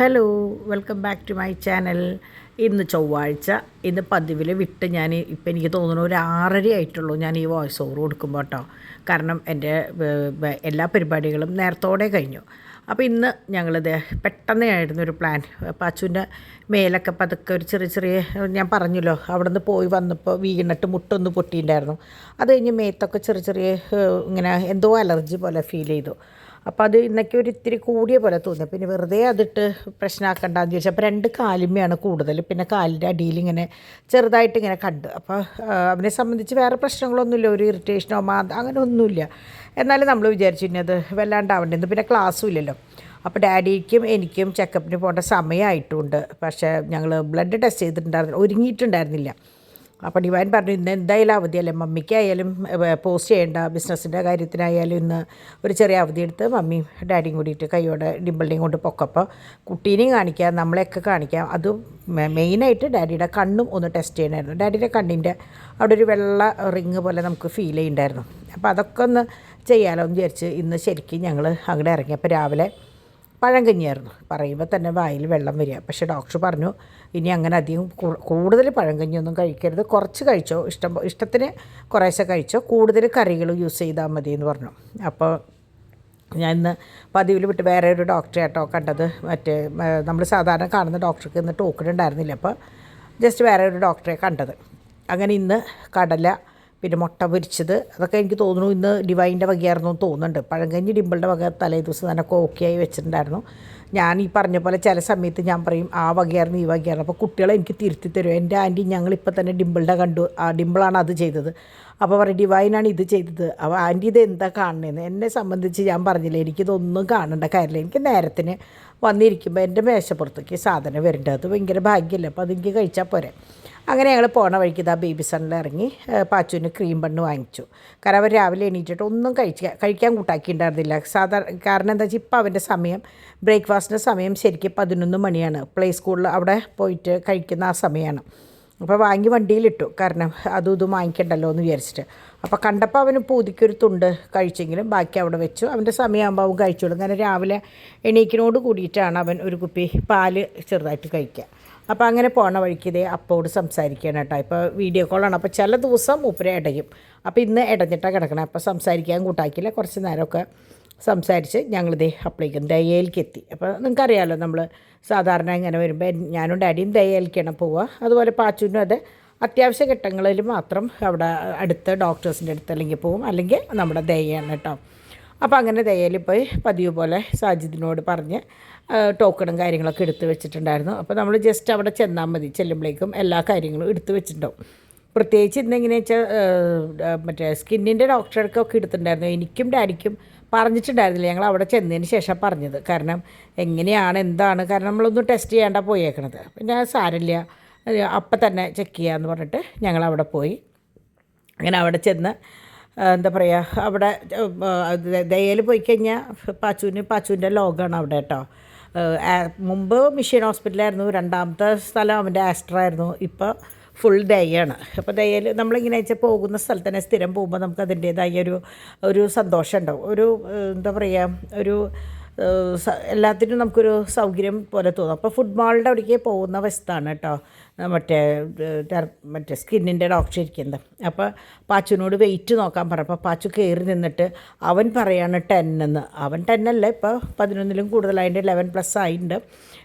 Hello, welcome back to my channel. ഇന്ന് ചൊവ്വാഴ്ച. ഇന്ന് പതിവിൽ വിട്ട് ഞാൻ ഇപ്പം എനിക്ക് തോന്നുന്നു ഒരു 6:30 ആയിട്ടുള്ളൂ ഞാൻ ഈ വോയിസ് ഓവർ കൊടുക്കുമ്പോൾ കേട്ടോ. കാരണം എൻ്റെ എല്ലാ പരിപാടികളും നേരത്തോടെ കഴിഞ്ഞു. അപ്പോൾ ഇന്ന് ഞങ്ങളിത് പെട്ടെന്നായിരുന്നു ഒരു പ്ലാൻ. പാച്ചുവിൻ്റെ മേലൊക്കെ പതുക്കെ ഒരു ചെറിയ ചെറിയ ഞാൻ പറഞ്ഞല്ലോ, അവിടെ നിന്ന് പോയി വന്നപ്പോൾ വീണിട്ട് മുട്ടൊന്ന് പൊട്ടിയിട്ടുണ്ടായിരുന്നു. അത് കഴിഞ്ഞ് മേത്തൊക്കെ ചെറിയ ചെറിയ ഇങ്ങനെ എന്തോ അലർജി പോലെ ഫീൽ ചെയ്തു. അപ്പോൾ അത് ഇന്നൊക്കെ ഒരു ഇത്തിരി കൂടിയ പോലെ തോന്നി. പിന്നെ വെറുതെ അതിട്ട് പ്രശ്നമാക്കണ്ടെന്ന് ചോദിച്ചാൽ അപ്പോൾ 2 കാലുമ്മയാണ് കൂടുതൽ, പിന്നെ കാലിൻ്റെ അടിയിൽ ഇങ്ങനെ ചെറുതായിട്ട് ഇങ്ങനെ കണ്ട്. അപ്പോൾ അവനെ സംബന്ധിച്ച് വേറെ പ്രശ്നങ്ങളൊന്നുമില്ല, ഒരു ഇറിറ്റേഷനോ അങ്ങനെ ഒന്നുമില്ല. എന്നാലും നമ്മൾ വിചാരിച്ചു ഇനി അത് വല്ലാണ്ടാവേണ്ടത്. പിന്നെ ക്ലാസ്സും ഇല്ലല്ലോ. അപ്പോൾ ഡാഡിക്കും എനിക്കും ചെക്കപ്പിന് പോകേണ്ട സമയമായിട്ടുണ്ട്. പക്ഷേ ഞങ്ങൾ ബ്ലഡ് ടെസ്റ്റ് ചെയ്തിട്ടുണ്ടായിരുന്നില്ല, ഒരുങ്ങിയിട്ടുണ്ടായിരുന്നില്ല. അപ്പോൾ ഡിവൈൻ പറഞ്ഞു ഇന്ന് എന്തായാലും അവധിയല്ലേ, മമ്മിക്കായാലും പോസ്റ്റ് ചെയ്യേണ്ട, ബിസിനസ്സിൻ്റെ കാര്യത്തിനായാലും ഇന്ന് ഒരു ചെറിയ അവധി എടുത്ത് മമ്മിയും ഡാഡിയും കൂടിയിട്ട് കൈയോടെ ഡിമ്പിളിനെയും കൊണ്ട് പൊക്കപ്പോൾ കുട്ടീനെയും കാണിക്കാം, നമ്മളെയൊക്കെ കാണിക്കാം. അത് മെയിനായിട്ട് ഡാഡിയുടെ കണ്ണും ഒന്ന് ടെസ്റ്റ് ചെയ്യണമായിരുന്നു. ഡാഡിയുടെ കണ്ണിൻ്റെ അവിടെ ഒരു വെള്ള റിങ് പോലെ നമുക്ക് ഫീൽ ചെയ്യുന്നുണ്ടായിരുന്നു. അപ്പോൾ അതൊക്കെ ഒന്ന് ചെയ്യാമല്ലോ എന്ന് വിചാരിച്ച് ഇന്ന് ശരിക്കും ഞങ്ങൾ അങ്ങോട്ട് ഇറങ്ങി. അപ്പോൾ രാവിലെ പഴങ്കഞ്ഞിയായിരുന്നു. പറയുമ്പോൾ തന്നെ വായിൽ വെള്ളം വരിക. പക്ഷേ ഡോക്ടർ പറഞ്ഞു ഇനി അങ്ങനെ അധികം കൂടുതൽ പഴങ്കഞ്ഞിയൊന്നും കഴിക്കരുത്, കുറച്ച് കഴിച്ചോ, ഇഷ്ടത്തിന് കുറേശ്ശെ കഴിച്ചോ, കൂടുതൽ കറികൾ യൂസ് ചെയ്താൽ മതി എന്ന് പറഞ്ഞു. അപ്പോൾ ഞാൻ ഇന്ന് പതിവിൽ വിട്ട് വേറെ ഒരു ഡോക്ടറെ ആട്ടോ കണ്ടത്. മറ്റേ നമ്മൾ സാധാരണ കാണുന്ന ഡോക്ടർക്ക് ഇന്ന് ടോക്കൺ ഉണ്ടായിരുന്നില്ല. അപ്പോൾ ജസ്റ്റ് വേറെ ഒരു ഡോക്ടറെ കണ്ടത്. അങ്ങനെ ഇന്ന് കടല, പിന്നെ മുട്ട പൊരിച്ചത്, അതൊക്കെ എനിക്ക് തോന്നുന്നു ഇന്ന് ഡിവൈൻ്റെ വകയായിരുന്നു തോന്നുന്നുണ്ട്. പഴങ്കഞ്ഞി ഡിമ്പിളുടെ വക തലേ ദിവസം തന്നെ ഓക്കെയായി വെച്ചിട്ടുണ്ടായിരുന്നു. ഞാൻ ഈ പറഞ്ഞ പോലെ ചില സമയത്ത് ഞാൻ പറയും ആ വകയായിരുന്നു ഈ വകയായിരുന്നു. അപ്പോൾ കുട്ടികളെ എനിക്ക് തിരുത്തി തരും. എൻ്റെ ആൻറ്റി ഞങ്ങളിപ്പോൾ തന്നെ ഡിമ്പിളുടെ കണ്ടു, ആ ഡിമ്പിളാണ് അത് ചെയ്തത്. അപ്പോൾ പറയും ഡിവൈനാണ് ഇത് ചെയ്തത്. അപ്പോൾ ആൻറ്റി ഇത് എന്താ കാണുന്നതെന്ന്. എന്നെ സംബന്ധിച്ച് ഞാൻ പറഞ്ഞില്ല, എനിക്കിതൊന്നും കാണേണ്ട കാര്യമില്ല. എനിക്ക് നേരത്തിന് വന്നിരിക്കുമ്പോൾ എൻ്റെ മേശപ്പുറത്തേക്ക് സാധനം വരേണ്ടത്, അത് ഭയങ്കര ഭാഗ്യമല്ലേ. അപ്പോൾ അതെനിക്ക് കഴിച്ചാൽ പോരെ. അങ്ങനെ ഞങ്ങൾ പോണ വഴിക്ക് ഇതാ ബേബി സണ്ണിൽ ഇറങ്ങി പാച്ചുവിന് ക്രീം ബണ്ണ് വാങ്ങിച്ചു. കാരണം അവർ രാവിലെ എണീറ്റിട്ട് ഒന്നും കഴിക്കാൻ കൂട്ടാക്കിയിട്ടുണ്ടായിരുന്നില്ല. കാരണം എന്താ വെച്ചാൽ ഇപ്പോൾ അവൻ്റെ സമയം, ബ്രേക്ക്ഫാസ്റ്റിൻ്റെ സമയം ശരിക്കും 11 മണിയാണ്. പ്ലേ സ്കൂളിൽ അവിടെ പോയിട്ട് കഴിക്കുന്ന ആ സമയമാണ്. അപ്പോൾ വാങ്ങി വണ്ടിയിലിട്ടു, കാരണം അതും ഇതും വാങ്ങിക്കണ്ടല്ലോ എന്ന് വിചാരിച്ചിട്ട്. അപ്പോൾ കണ്ടപ്പോൾ അവന് പൂതിക്കൊരു തുണ്ട് കഴിച്ചെങ്കിലും ബാക്കി അവിടെ വെച്ചു. അവൻ്റെ സമയമാകുമ്പോൾ അവൻ കഴിച്ചോളും. അങ്ങനെ രാവിലെ എണീക്കിനോട് കൂടിയിട്ടാണ് അവൻ ഒരു കുപ്പി പാല് ചെറുതായിട്ട് കഴിക്കുക. അപ്പോൾ അങ്ങനെ പോണ വഴിക്ക് ഇതേ അപ്പോട് സംസാരിക്കണം കേട്ടോ. ഇപ്പോൾ വീഡിയോ കോളാണ്. അപ്പോൾ ചില ദിവസം മൂപ്പരെ ഇടയും. അപ്പോൾ ഇന്ന് ഇടഞ്ഞിട്ടാണ് കിടക്കണം. അപ്പോൾ സംസാരിക്കാൻ കൂട്ടാക്കിയില്ല. കുറച്ച് നേരമൊക്കെ സംസാരിച്ച് ഞങ്ങളിതേ അപ്പോഴേക്കും ദയയിലേക്ക് എത്തി. അപ്പോൾ നിങ്ങൾക്കറിയാമല്ലോ, നമ്മൾ സാധാരണ ഇങ്ങനെ വരുമ്പോൾ ഞാനും ഡാഡിയും ദയയിലേക്കാണ് പോവുക. അതുപോലെ പാച്ചുവിനും അത് അത്യാവശ്യ ഘട്ടങ്ങളിൽ മാത്രം അവിടെ അടുത്ത ഡോക്ടേഴ്സിൻ്റെ അടുത്ത് അല്ലെങ്കിൽ പോവും, അല്ലെങ്കിൽ നമ്മുടെ ദയയാണ് കേട്ടോ. അപ്പോൾ അങ്ങനെ ദയയിൽ പോയി പതിവ് പോലെ സാജിദിനോട് പറഞ്ഞ് ടോക്കണും കാര്യങ്ങളൊക്കെ എടുത്ത് വെച്ചിട്ടുണ്ടായിരുന്നു. അപ്പോൾ നമ്മൾ ജസ്റ്റ് അവിടെ ചെന്നാൽ മതി, ചെല്ലുമ്പോഴേക്കും എല്ലാ കാര്യങ്ങളും എടുത്ത് വെച്ചിട്ടുണ്ടാവും. പ്രത്യേകിച്ച് ഇന്നെങ്ങനെയാ വെച്ചാൽ മറ്റേ സ്കിന്നിൻ്റെ ഡോക്ടർക്കൊക്കെ എടുത്തിട്ടുണ്ടായിരുന്നു. എനിക്കും ഡാഡിക്കും പറഞ്ഞിട്ടുണ്ടായിരുന്നില്ല, ഞങ്ങൾ അവിടെ ചെന്നതിന് ശേഷം പറഞ്ഞത്. കാരണം എങ്ങനെയാണ് എന്താണ്, കാരണം നമ്മളൊന്നും ടെസ്റ്റ് ചെയ്യാണ്ട പോയേക്കണത്. പിന്നെ സാരമില്ല, അപ്പം തന്നെ ചെക്ക് ചെയ്യാമെന്ന് പറഞ്ഞിട്ട് ഞങ്ങളവിടെ പോയി. അങ്ങനെ അവിടെ ചെന്ന് എന്താ പറയുക, അവിടെ ദയയിൽ പോയി കഴിഞ്ഞാൽ പാച്ചുവിൻ്റെ ലോകമാണ് അവിടെ കേട്ടോ. മുമ്പ് മിഷൻ ഹോസ്പിറ്റലായിരുന്നു, രണ്ടാമത്തെ സ്ഥലം അവൻ്റെ ആസ്ട്രായിരുന്നു, ഇപ്പോൾ ഫുൾ ദയാണ്. അപ്പോൾ ദയയിൽ നമ്മളിങ്ങനെ വെച്ചാൽ പോകുന്ന സ്ഥലത്ത് തന്നെ സ്ഥിരം പോകുമ്പോൾ നമുക്ക് അതിൻ്റേതായ ഒരു സന്തോഷം ഉണ്ടാവും. ഒരു എന്താ പറയുക, ഒരു എല്ലാത്തിനും നമുക്കൊരു സൗകര്യം പോലെ തോന്നും. അപ്പോൾ ഫുട്ബോളിൻ്റെ അവിടേക്ക് പോകുന്ന വശത്താണ് കേട്ടോ മറ്റേ സ്കിന്നിൻ്റെ ഡോക്ടർ ഇരിക്കുന്നത്. അപ്പോൾ പാച്ചുവിനോട് വെയിറ്റ് നോക്കാൻ പറഞ്ഞപ്പോൾ പാച്ചു കയറി നിന്നിട്ട് അവൻ പറയാണ് 10 എന്ന്. അവൻ 10 അല്ല, ഇപ്പോൾ 11 കൂടുതലായിട്ട് 11+ ആയിട്ടുണ്ട്.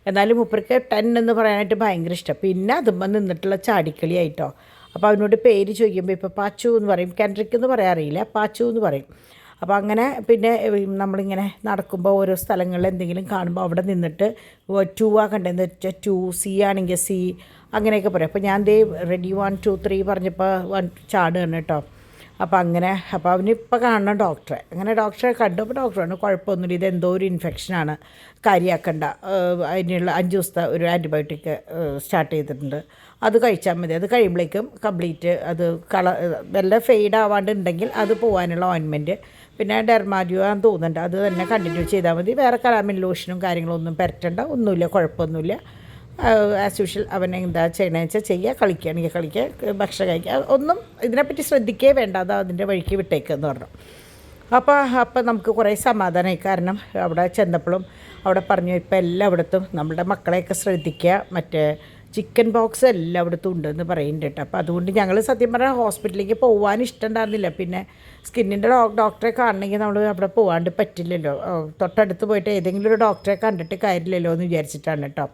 എന്നാലും മൂപ്പർക്ക് 10 എന്ന് പറയാനായിട്ട് ഭയങ്കര ഇഷ്ടം. പിന്നെ അതുമ്പോൾ നിന്നിട്ടുള്ള ചാടിക്കളിയായിട്ടോ. അപ്പോൾ അവനോട് പേര് ചോദിക്കുമ്പോൾ ഇപ്പോൾ പാച്ചു എന്ന് പറയും, കെൻഡ്രിക്ക് എന്ന് പറയാറിയില്ല, പാച്ചു എന്ന് പറയും. അപ്പോൾ അങ്ങനെ പിന്നെ നമ്മളിങ്ങനെ നടക്കുമ്പോൾ ഓരോ സ്ഥലങ്ങളിൽ എന്തെങ്കിലും കാണുമ്പോൾ അവിടെ നിന്നിട്ട് 2 കണ്ടെന്ന് വെച്ചാൽ 2, C ആണെങ്കിൽ C, അങ്ങനെയൊക്കെ പറയും. അപ്പോൾ ഞാൻ റെഡി 1 2 3 പറഞ്ഞപ്പോൾ 1 ചാടുകയാണ് കേട്ടോ. അപ്പോൾ അങ്ങനെ അപ്പോൾ അവനിപ്പോൾ കാണണം ഡോക്ടറെ. അങ്ങനെ ഡോക്ടറെ കണ്ടു. അപ്പോൾ ഡോക്ടറാണ് കുഴപ്പമൊന്നുമില്ല, ഇതെന്തോ ഒരു ഇൻഫെക്ഷനാണ്, കാര്യമാക്കണ്ട, അതിനുള്ള 5 ദിവസത്തെ ഒരു ആൻറ്റിബയോട്ടിക് സ്റ്റാർട്ട് ചെയ്തിട്ടുണ്ട്, അത് കഴിച്ചാൽ മതി. അത് കഴിയുമ്പോഴേക്കും കംപ്ലീറ്റ് അത് വല്ല ഫെയ്ഡ് ആവാണ്ടുണ്ടെങ്കിൽ അത് പോകാനുള്ള ഓയിൻമെൻറ്റ്, പിന്നെ ഡെർമാഡിയോ ആണെന്ന് തോന്നുന്നുണ്ട്, അത് തന്നെ കണ്ടിന്യൂ ചെയ്താൽ മതി. വേറെ കലാമിൻ ലോഷനും കാര്യങ്ങളൊന്നും പരട്ടണ്ട, ഒന്നുമില്ല, കുഴപ്പമൊന്നുമില്ല. ആസ് യൂഷ്വൽ അവൻ എന്താ ചെയ്യണമെന്ന് വെച്ചാൽ ചെയ്യുക, കളിക്കുകയാണെങ്കിൽ കളിക്കുക, ഭക്ഷണം കഴിക്കുക, ഒന്നും ഇതിനെപ്പറ്റി ശ്രദ്ധിക്കേ വേണ്ട, അത് അതിൻ്റെ വഴിക്ക് വിട്ടേക്കെന്ന് പറഞ്ഞു. അപ്പോൾ നമുക്ക് കുറേ സമാധാനമായി. കാരണം അവിടെ ചെന്നപ്പോഴും അവിടെ പറഞ്ഞു ഇപ്പം എല്ലായിടത്തും നമ്മുടെ മക്കളെയൊക്കെ ശ്രദ്ധിക്കുക, മറ്റേ ചിക്കൻ ബോക്സ് എല്ലായിടത്തും ഉണ്ടെന്ന് പറയുന്നുണ്ട് കേട്ടോ. അപ്പോൾ അതുകൊണ്ട് ഞങ്ങൾ സത്യം പറഞ്ഞാൽ ഹോസ്പിറ്റലിലേക്ക് പോകാൻ ഇഷ്ടമുണ്ടായിരുന്നില്ല. പിന്നെ സ്കിന്നിൻ്റെ ഡോക്ടറെ കാണണമെങ്കിൽ നമ്മൾ അവിടെ പോകാണ്ട് പറ്റില്ലല്ലോ, തൊട്ടടുത്ത് പോയിട്ട് ഏതെങ്കിലും ഒരു ഡോക്ടറെ കണ്ടിട്ട് കാര്യമില്ലല്ലോ എന്ന് വിചാരിച്ചിട്ടാണ് കേട്ടോ.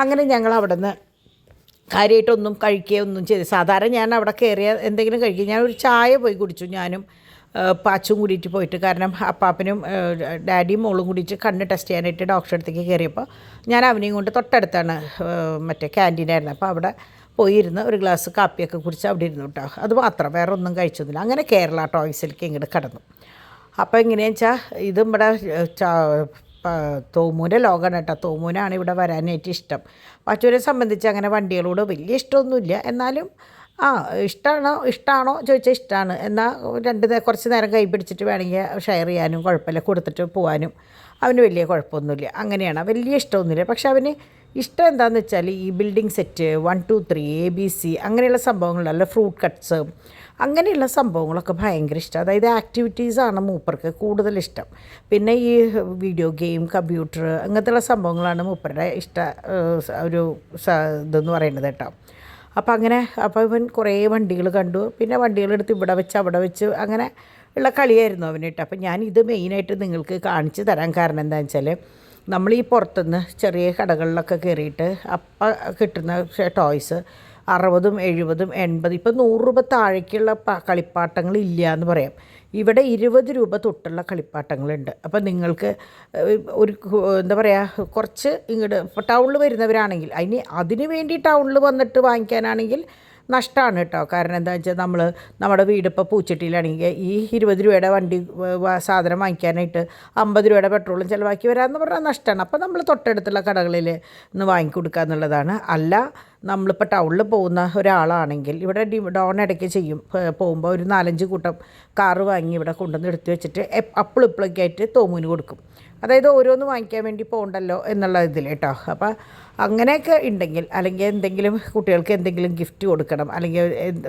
അങ്ങനെ ഞങ്ങൾ അവിടെ നിന്ന് കാര്യമായിട്ടൊന്നും കഴിക്കുകയൊന്നും ചെയ്തു. സാധാരണ ഞാൻ അവിടെ കയറിയ എന്തെങ്കിലും കഴിക്കുക, ഞാനൊരു ചായ പോയി കുടിച്ചു, ഞാനും പാച്ചും കൂടിയിട്ട് പോയിട്ട്. കാരണം അപ്പാപ്പനും ഡാഡിയും മോളും കൂടിയിട്ട് കണ്ണ് ടെസ്റ്റ് ചെയ്യാനായിട്ട് ഡോക്ടറെ അടുത്തേക്ക് കയറിയപ്പോൾ ഞാൻ അവനെയും കൊണ്ട് തൊട്ടടുത്താണ് മറ്റേ ക്യാൻറ്റീനായിരുന്നു. അപ്പോൾ അവിടെ പോയിരുന്ന് ഒരു ഗ്ലാസ് കാപ്പിയൊക്കെ കുടിച്ച് അവിടെ ഇരുന്നു കേട്ടോ. അത് മാത്രം, വേറെ ഒന്നും കഴിച്ചൊന്നുമില്ല. അങ്ങനെ കേരള ടോയ്സിലേക്ക് ഇങ്ങോട്ട് കടന്നു. അപ്പോൾ എങ്ങനെയാണെന്ന് വെച്ചാൽ ഇത് ഇവിടെ തോമൂൻ്റെ ലോകമാണ് കേട്ടോ. തോമൂനാണ് ഇവിടെ വരാനായിട്ട് ഇഷ്ടം. പാച്ചുവിനെ സംബന്ധിച്ച് അങ്ങനെ വണ്ടികളോട് വലിയ ഇഷ്ടമൊന്നുമില്ല, എന്നാലും ഇഷ്ടമാണോ ചോദിച്ചാൽ ഇഷ്ടമാണ്. എന്നാൽ കുറച്ച് നേരം കൈ പിടിച്ചിട്ട് വേണമെങ്കിൽ ഷെയർ ചെയ്യാനും കുഴപ്പമില്ല, കൊടുത്തിട്ട് പോകാനും അവന് വലിയ കുഴപ്പമൊന്നുമില്ല. അങ്ങനെയാണ്, വലിയ ഇഷ്ടമൊന്നുമില്ല. പക്ഷെ അവന് ഇഷ്ടം എന്താണെന്ന് വെച്ചാൽ ഈ ബിൽഡിംഗ് സെറ്റ് 1 2 3 ABC അങ്ങനെയുള്ള സംഭവങ്ങളല്ല, ഫ്രൂട്ട് കട്ട്സ് അങ്ങനെയുള്ള സംഭവങ്ങളൊക്കെ ഭയങ്കര ഇഷ്ടം. അതായത് ആക്ടിവിറ്റീസാണ് മൂപ്പർക്ക് കൂടുതൽ ഇഷ്ടം. പിന്നെ ഈ വീഡിയോ ഗെയിം, കമ്പ്യൂട്ടർ അങ്ങനത്തെയുള്ള സംഭവങ്ങളാണ് മൂപ്പരുടെ ഒരു ഇതെന്ന് പറയുന്നത് കേട്ടോ. അപ്പോൾ ഇവൻ കുറേ വണ്ടികൾ കണ്ടു. പിന്നെ വണ്ടികളെടുത്ത് ഇവിടെ വെച്ച് അവിടെ വെച്ച് അങ്ങനെ ഉള്ള കളിയായിരുന്നു അവന് കേട്ടോ. അപ്പോൾ ഞാനിത് മെയിനായിട്ട് നിങ്ങൾക്ക് കാണിച്ചു തരാൻ കാരണം എന്താണെന്ന് വെച്ചാൽ, നമ്മൾ ഈ പുറത്തുനിന്ന് ചെറിയ കടകളിലൊക്കെ കയറിയിട്ട് അപ്പം കിട്ടുന്ന ടോയ്സ് 60, 70, 80 ഇപ്പം 100 രൂപ താഴേക്കുള്ള കളിപ്പാട്ടങ്ങൾ ഇല്ല എന്ന് പറയാം. ഇവിടെ 20 രൂപ തൊട്ടുള്ള കളിപ്പാട്ടങ്ങളുണ്ട്. അപ്പം നിങ്ങൾക്ക് ഒരു എന്താ പറയുക, കുറച്ച് ഇങ്ങോട്ട് ഇപ്പോൾ ടൗണിൽ വരുന്നവരാണെങ്കിൽ അതിന് വേണ്ടി ടൗണിൽ വന്നിട്ട് വാങ്ങിക്കാനാണെങ്കിൽ നഷ്ടമാണ് കേട്ടോ. കാരണം എന്താണെന്ന് വെച്ചാൽ നമ്മുടെ വീട് ഇപ്പോൾ പൂച്ചട്ടിയിലാണെങ്കിൽ ഈ 20 രൂപയുടെ വണ്ടി സാധനം വാങ്ങിക്കാനായിട്ട് 50 രൂപയുടെ പെട്രോളും ചിലവാക്കി വരാമെന്ന് പറഞ്ഞാൽ നഷ്ടമാണ്. അപ്പോൾ നമ്മൾ തൊട്ടടുത്തുള്ള കടകളിൽ നിന്ന് വാങ്ങിക്കൊടുക്കുക എന്നുള്ളതാണ്. അല്ല നമ്മളിപ്പോൾ ടൗണിൽ പോകുന്ന ഒരാളാണെങ്കിൽ ഇവിടെ ഡോൺ ഇടയ്ക്ക് ചെയ്യും, പോകുമ്പോൾ ഒരു 4-5 കൂട്ടം കാറ് വാങ്ങി ഇവിടെ കൊണ്ടുവന്ന് എടുത്ത് വെച്ചിട്ട് ഇപ്പോഴൊക്കെ ആയിട്ട് തോമൂന് കൊടുക്കും. അതായത് ഓരോന്ന് വാങ്ങിക്കാൻ വേണ്ടി പോകണ്ടല്ലോ എന്നുള്ള ഇതിൽ കേട്ടോ. അപ്പോൾ അങ്ങനെയൊക്കെ ഉണ്ടെങ്കിൽ, അല്ലെങ്കിൽ എന്തെങ്കിലും കുട്ടികൾക്ക് എന്തെങ്കിലും ഗിഫ്റ്റ് കൊടുക്കണം, അല്ലെങ്കിൽ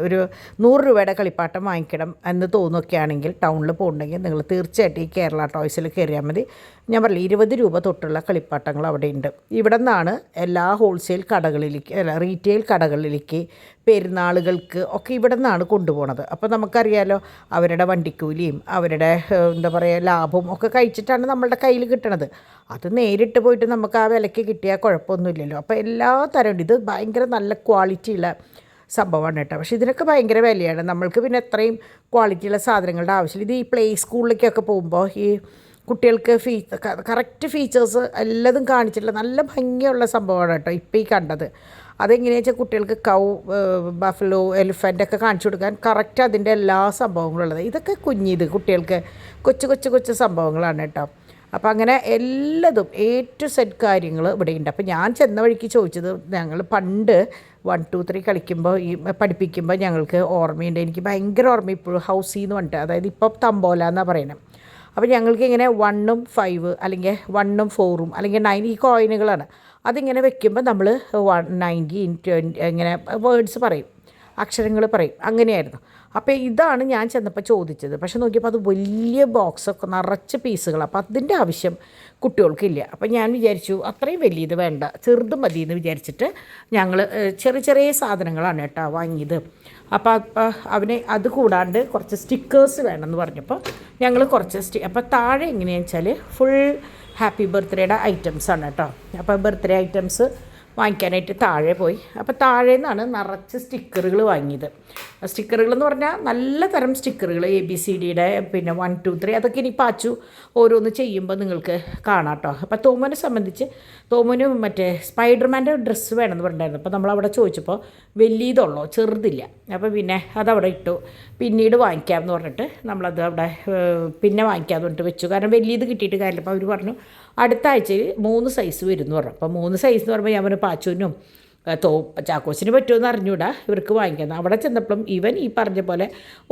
ഒരു 100 രൂപയുടെ കളിപ്പാട്ടം വാങ്ങിക്കണം എന്ന് തോന്നുകയാണെങ്കിൽ ടൗണിൽ പോകുന്നുണ്ടെങ്കിൽ നിങ്ങൾ തീർച്ചയായിട്ടും ഈ കേരള ടോയ്സിൽ കയറിയാൽ മതി. ഞാൻ പറഞ്ഞില്ല 20 രൂപ തൊട്ടുള്ള കളിപ്പാട്ടങ്ങൾ അവിടെ ഉണ്ട്. ഇവിടെ നിന്നാണ് എല്ലാ ഹോൾസെയിൽ കടകളിലേക്ക് റീറ്റെയിൽ കടകളിലേക്ക് പെരുന്നാളുകൾക്ക് ഒക്കെ ഇവിടെ നിന്നാണ് കൊണ്ടുപോകുന്നത്. അപ്പോൾ നമുക്കറിയാലോ അവരുടെ വണ്ടിക്കൂലിയും അവരുടെ എന്താ പറയുക ലാഭവും ഒക്കെ കഴിച്ചിട്ടാണ് നമ്മളുടെ കയ്യിൽ കിട്ടണത്. അത് നേരിട്ട് പോയിട്ട് നമുക്ക് ആ വിലയ്ക്ക് കിട്ടിയാൽ കുഴപ്പമൊന്നുമില്ലല്ലോ. അപ്പോൾ എല്ലാ തരം ഇത് ഭയങ്കര നല്ല ക്വാളിറ്റിയുള്ള സംഭവമാണ് കേട്ടോ. പക്ഷേ ഇതിനൊക്കെ ഭയങ്കര വിലയാണ്. നമ്മൾക്ക് പിന്നെ എത്രയും ക്വാളിറ്റിയുള്ള സാധനങ്ങളുടെ ആവശ്യമില്ല. ഇത് ഈ പ്ലേ സ്കൂളിലേക്കൊക്കെ പോകുമ്പോൾ ഈ കുട്ടികൾക്ക് കറക്റ്റ് ഫീച്ചേഴ്സ് എല്ലാതും കാണിച്ചിട്ടുള്ള നല്ല ഭംഗിയുള്ള സംഭവമാണ് കേട്ടോ ഇപ്പോൾ ഈ കണ്ടത്. അതെങ്ങനെയാണെന്ന് വെച്ചാൽ കുട്ടികൾക്ക് ബഫലോ, എലിഫൻ്റ് ഒക്കെ കാണിച്ചു കൊടുക്കാൻ കറക്റ്റ് അതിൻ്റെ എല്ലാ സംഭവങ്ങളും ഉള്ളത്. ഇതൊക്കെ കുട്ടികൾക്ക് കൊച്ചു സംഭവങ്ങളാണ് കേട്ടോ. അപ്പോൾ അങ്ങനെ എല്ലാതും A to Z കാര്യങ്ങൾ ഇവിടെയുണ്ട്. അപ്പോൾ ഞാൻ ചെന്ന വഴിക്ക് ചോദിച്ചത്, ഞങ്ങൾ പണ്ട് 1 2 3 കളിക്കുമ്പോൾ പഠിപ്പിക്കുമ്പോൾ ഞങ്ങൾക്ക് ഓർമ്മയുണ്ട്, എനിക്ക് ഭയങ്കര ഓർമ്മ ഇപ്പോഴും ഹൗസി എന്ന് പറഞ്ഞിട്ട്, അതായത് ഇപ്പോൾ തമ്പോല എന്നാണ് പറയുന്നത്. അപ്പോൾ ഞങ്ങൾക്ക് ഇങ്ങനെ 1 5 അല്ലെങ്കിൽ 1 4 അല്ലെങ്കിൽ 9 ഈ കോയിനുകളാണ്. അതിങ്ങനെ വെക്കുമ്പോൾ നമ്മൾ 19 20 ഇങ്ങനെ വേർഡ്സ് പറയും, അക്ഷരങ്ങൾ പറയും, അങ്ങനെയായിരുന്നു. അപ്പോൾ ഇതാണ് ഞാൻ ചെന്നപ്പോൾ ചോദിച്ചത്. പക്ഷെ നോക്കിയപ്പോൾ അത് വലിയ ബോക്സൊക്കെ നിറച്ച് പീസുകൾ. അപ്പോൾ അതിൻ്റെ ആവശ്യം കുട്ടികൾക്കില്ല. അപ്പോൾ ഞാൻ വിചാരിച്ചു അത്രയും വലിയത് വേണ്ട, ചെറുത് മതി എന്ന് വിചാരിച്ചിട്ട് ഞങ്ങൾ ചെറിയ സാധനങ്ങളാണ് കേട്ടോ വാങ്ങിയത്. അപ്പോൾ അവന് അത് കൂടാണ്ട് കുറച്ച് സ്റ്റിക്കേഴ്സ് വേണമെന്ന് പറഞ്ഞപ്പോൾ ഞങ്ങൾ കുറച്ച് അപ്പോൾ താഴെ എങ്ങനെയാണെന്ന് വെച്ചാൽ ഫുൾ ഹാപ്പി ബർത്ത്ഡേയുടെ ഐറ്റംസാണ് കേട്ടോ. അപ്പോൾ ബർത്ത്ഡേ ഐറ്റംസ് വാങ്ങിക്കാനായിട്ട് താഴെ പോയി. അപ്പോൾ താഴെ നിന്നാണ് നിറച്ച് സ്റ്റിക്കറുകൾ വാങ്ങിയത്. സ്റ്റിക്കറുകളെന്ന് പറഞ്ഞാൽ നല്ല തരം സ്റ്റിക്കറുകൾ ABCDയുടെ പിന്നെ 1 2 3 അതൊക്കെ ഇനി പാച്ചു ഓരോന്ന് ചെയ്യുമ്പോൾ നിങ്ങൾക്ക് കാണാം കേട്ടോ. അപ്പോൾ തോമോനെ സംബന്ധിച്ച് തോമോന് മറ്റേ സ്പൈഡർമാൻ്റെ ഡ്രസ്സ് വേണമെന്ന് പറഞ്ഞിട്ടുണ്ടായിരുന്നു. അപ്പോൾ നമ്മളവിടെ ചോദിച്ചപ്പോൾ വലിയതുള്ളൂ, ചെറുതില്ല. അപ്പോൾ പിന്നെ അതവിടെ ഇട്ടു. പിന്നീട് വാങ്ങിക്കാമെന്ന് പറഞ്ഞിട്ട് നമ്മളത് അവിടെ പിന്നെ വാങ്ങിക്കാമെന്ന് പറഞ്ഞിട്ട് വെച്ചു. കാരണം വലിയത് കിട്ടിയിട്ട് കാര്യമില്ല. അപ്പോൾ അവർ പറഞ്ഞു അടുത്ത ആഴ്ചയിൽ 3 സൈസ് വരും എന്ന് പറഞ്ഞു. അപ്പോൾ 3 സൈസ് എന്ന് പറയുമ്പോൾ ഞാൻ പറഞ്ഞു പാച്ചുവിനും ചാക്കോച്ചിന് പറ്റുമെന്ന് അറിഞ്ഞൂടാ ഇവർക്ക് വാങ്ങിക്കുന്നത്. അവിടെ ചെന്നപ്പോഴും ഇവൻ ഈ പറഞ്ഞ പോലെ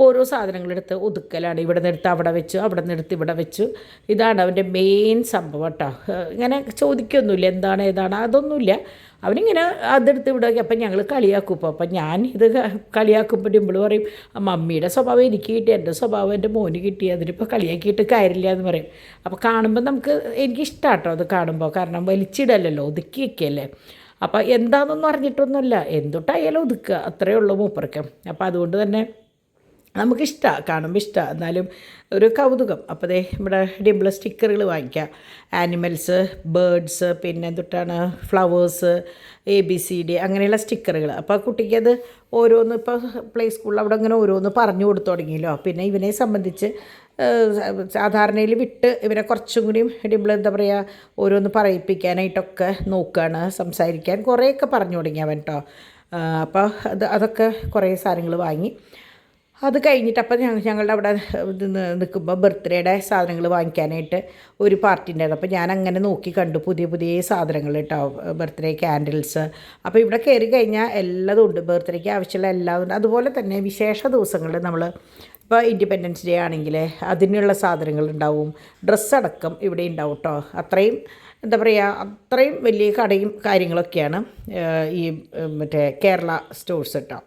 ഓരോ സാധനങ്ങളെടുത്ത് ഒതുക്കലാണ്. ഇവിടെ നിന്ന് എടുത്ത് അവിടെ വെച്ചു, അവിടെ നിന്ന് എടുത്ത് ഇവിടെ വെച്ചു. ഇതാണ് അവൻ്റെ മെയിൻ സംഭവം കേട്ടോ. ഇങ്ങനെ ചോദിക്കൊന്നുമില്ല എന്താണ് ഏതാണ് അതൊന്നുമില്ല. അവനിങ്ങനെ അതെടുത്ത് ഇവിടെ. അപ്പം ഞങ്ങൾ കളിയാക്കും. അപ്പം ഞാൻ ഇത് കളിയാക്കുമ്പോൾ ഡിമ്പിൾ പറയും മമ്മിയുടെ സ്വഭാവം എനിക്ക് കിട്ടി, എൻ്റെ സ്വഭാവം എൻ്റെ മോന് കിട്ടി, അതിനിപ്പോൾ കളിയാക്കിയിട്ട് കാര്യമില്ല എന്ന് പറയും. അപ്പോൾ കാണുമ്പോൾ എനിക്കിഷ്ടമാണ് കേട്ടോ അത് കാണുമ്പോൾ. കാരണം വലിച്ചിടല്ലോ, ഒതുക്കി വയ്ക്കുകയല്ലേ. അപ്പോൾ എന്താണെന്നൊന്നും അറിഞ്ഞിട്ടൊന്നുമല്ല, എന്തൊട്ടായാലും ഒതുക്കുക, അത്രയേ ഉള്ളൂ മൂപ്പർക്ക്. അപ്പോൾ അതുകൊണ്ട് തന്നെ നമുക്കിഷ്ടമാണ്, കാണുമ്പോൾ ഇഷ്ടമാണ്, എന്നാലും ഒരു കൗതുകം. അപ്പോൾ ദേ ഇവിടെ ഡിംപിൾ സ്റ്റിക്കറുകൾ വാങ്ങിക്കുക. ആനിമൽസ്, ബേർഡ്സ്, പിന്നെ എന്തൊട്ടാണ് ഫ്ലവേഴ്സ്, ABCD അങ്ങനെയുള്ള സ്റ്റിക്കറുകൾ. അപ്പോൾ കുട്ടിക്ക് അത് ഓരോന്ന് ഇപ്പോൾ പ്ലേ സ്കൂളിൽ അവിടെ അങ്ങനെ ഓരോന്ന് പറഞ്ഞു കൊടുത്തു തുടങ്ങിയല്ലോ. പിന്നെ ഇവനെ സംബന്ധിച്ച് സാധാരണയിൽ വിട്ട് ഇവരെ കുറച്ചും കൂടിയും ഡിംപിൾ എന്താ പറയുക ഓരോന്ന് പറയിപ്പിക്കാനായിട്ടൊക്കെ നോക്കുകയാണ്. സംസാരിക്കാൻ കുറേയൊക്കെ പറഞ്ഞു തുടങ്ങി അവൻ കേട്ടോ. അപ്പോൾ അതൊക്കെ കുറേ സാധനങ്ങൾ വാങ്ങി. അത് കഴിഞ്ഞിട്ട് അപ്പം ഞങ്ങളുടെ അവിടെ നിൽക്കുമ്പോൾ ബർത്ത്ഡേയുടെ സാധനങ്ങൾ വാങ്ങിക്കാനായിട്ട് ഒരു പാർട്ടി ഉണ്ടായിരുന്നു. അപ്പോൾ ഞാൻ അങ്ങനെ നോക്കി കണ്ടു പുതിയ പുതിയ സാധനങ്ങൾ കേട്ടോ, ബർത്ത്ഡേ ക്യാൻഡിൽസ്. അപ്പോൾ ഇവിടെ കയറി കഴിഞ്ഞാൽ എല്ലാതും ഉണ്ട്, ബർത്ത്ഡേക്ക് ആവശ്യമുള്ള എല്ലാതും ഉണ്ട്. അതുപോലെ തന്നെ വിശേഷ ദിവസങ്ങളിൽ നമ്മൾ ഇപ്പോൾ ഇൻഡിപെൻഡൻസ് ഡേ ആണെങ്കിൽ അതിനുള്ള സാധനങ്ങൾ ഉണ്ടാവും, ഡ്രസ്സടക്കം ഇവിടെ ഉണ്ടാവും കേട്ടോ. അത്രയും എന്താ പറയുക, അത്രയും വലിയ കടയും കാര്യങ്ങളൊക്കെയാണ് ഈ മറ്റേ കേരള സ്റ്റോഴ്സ് കേട്ടോ.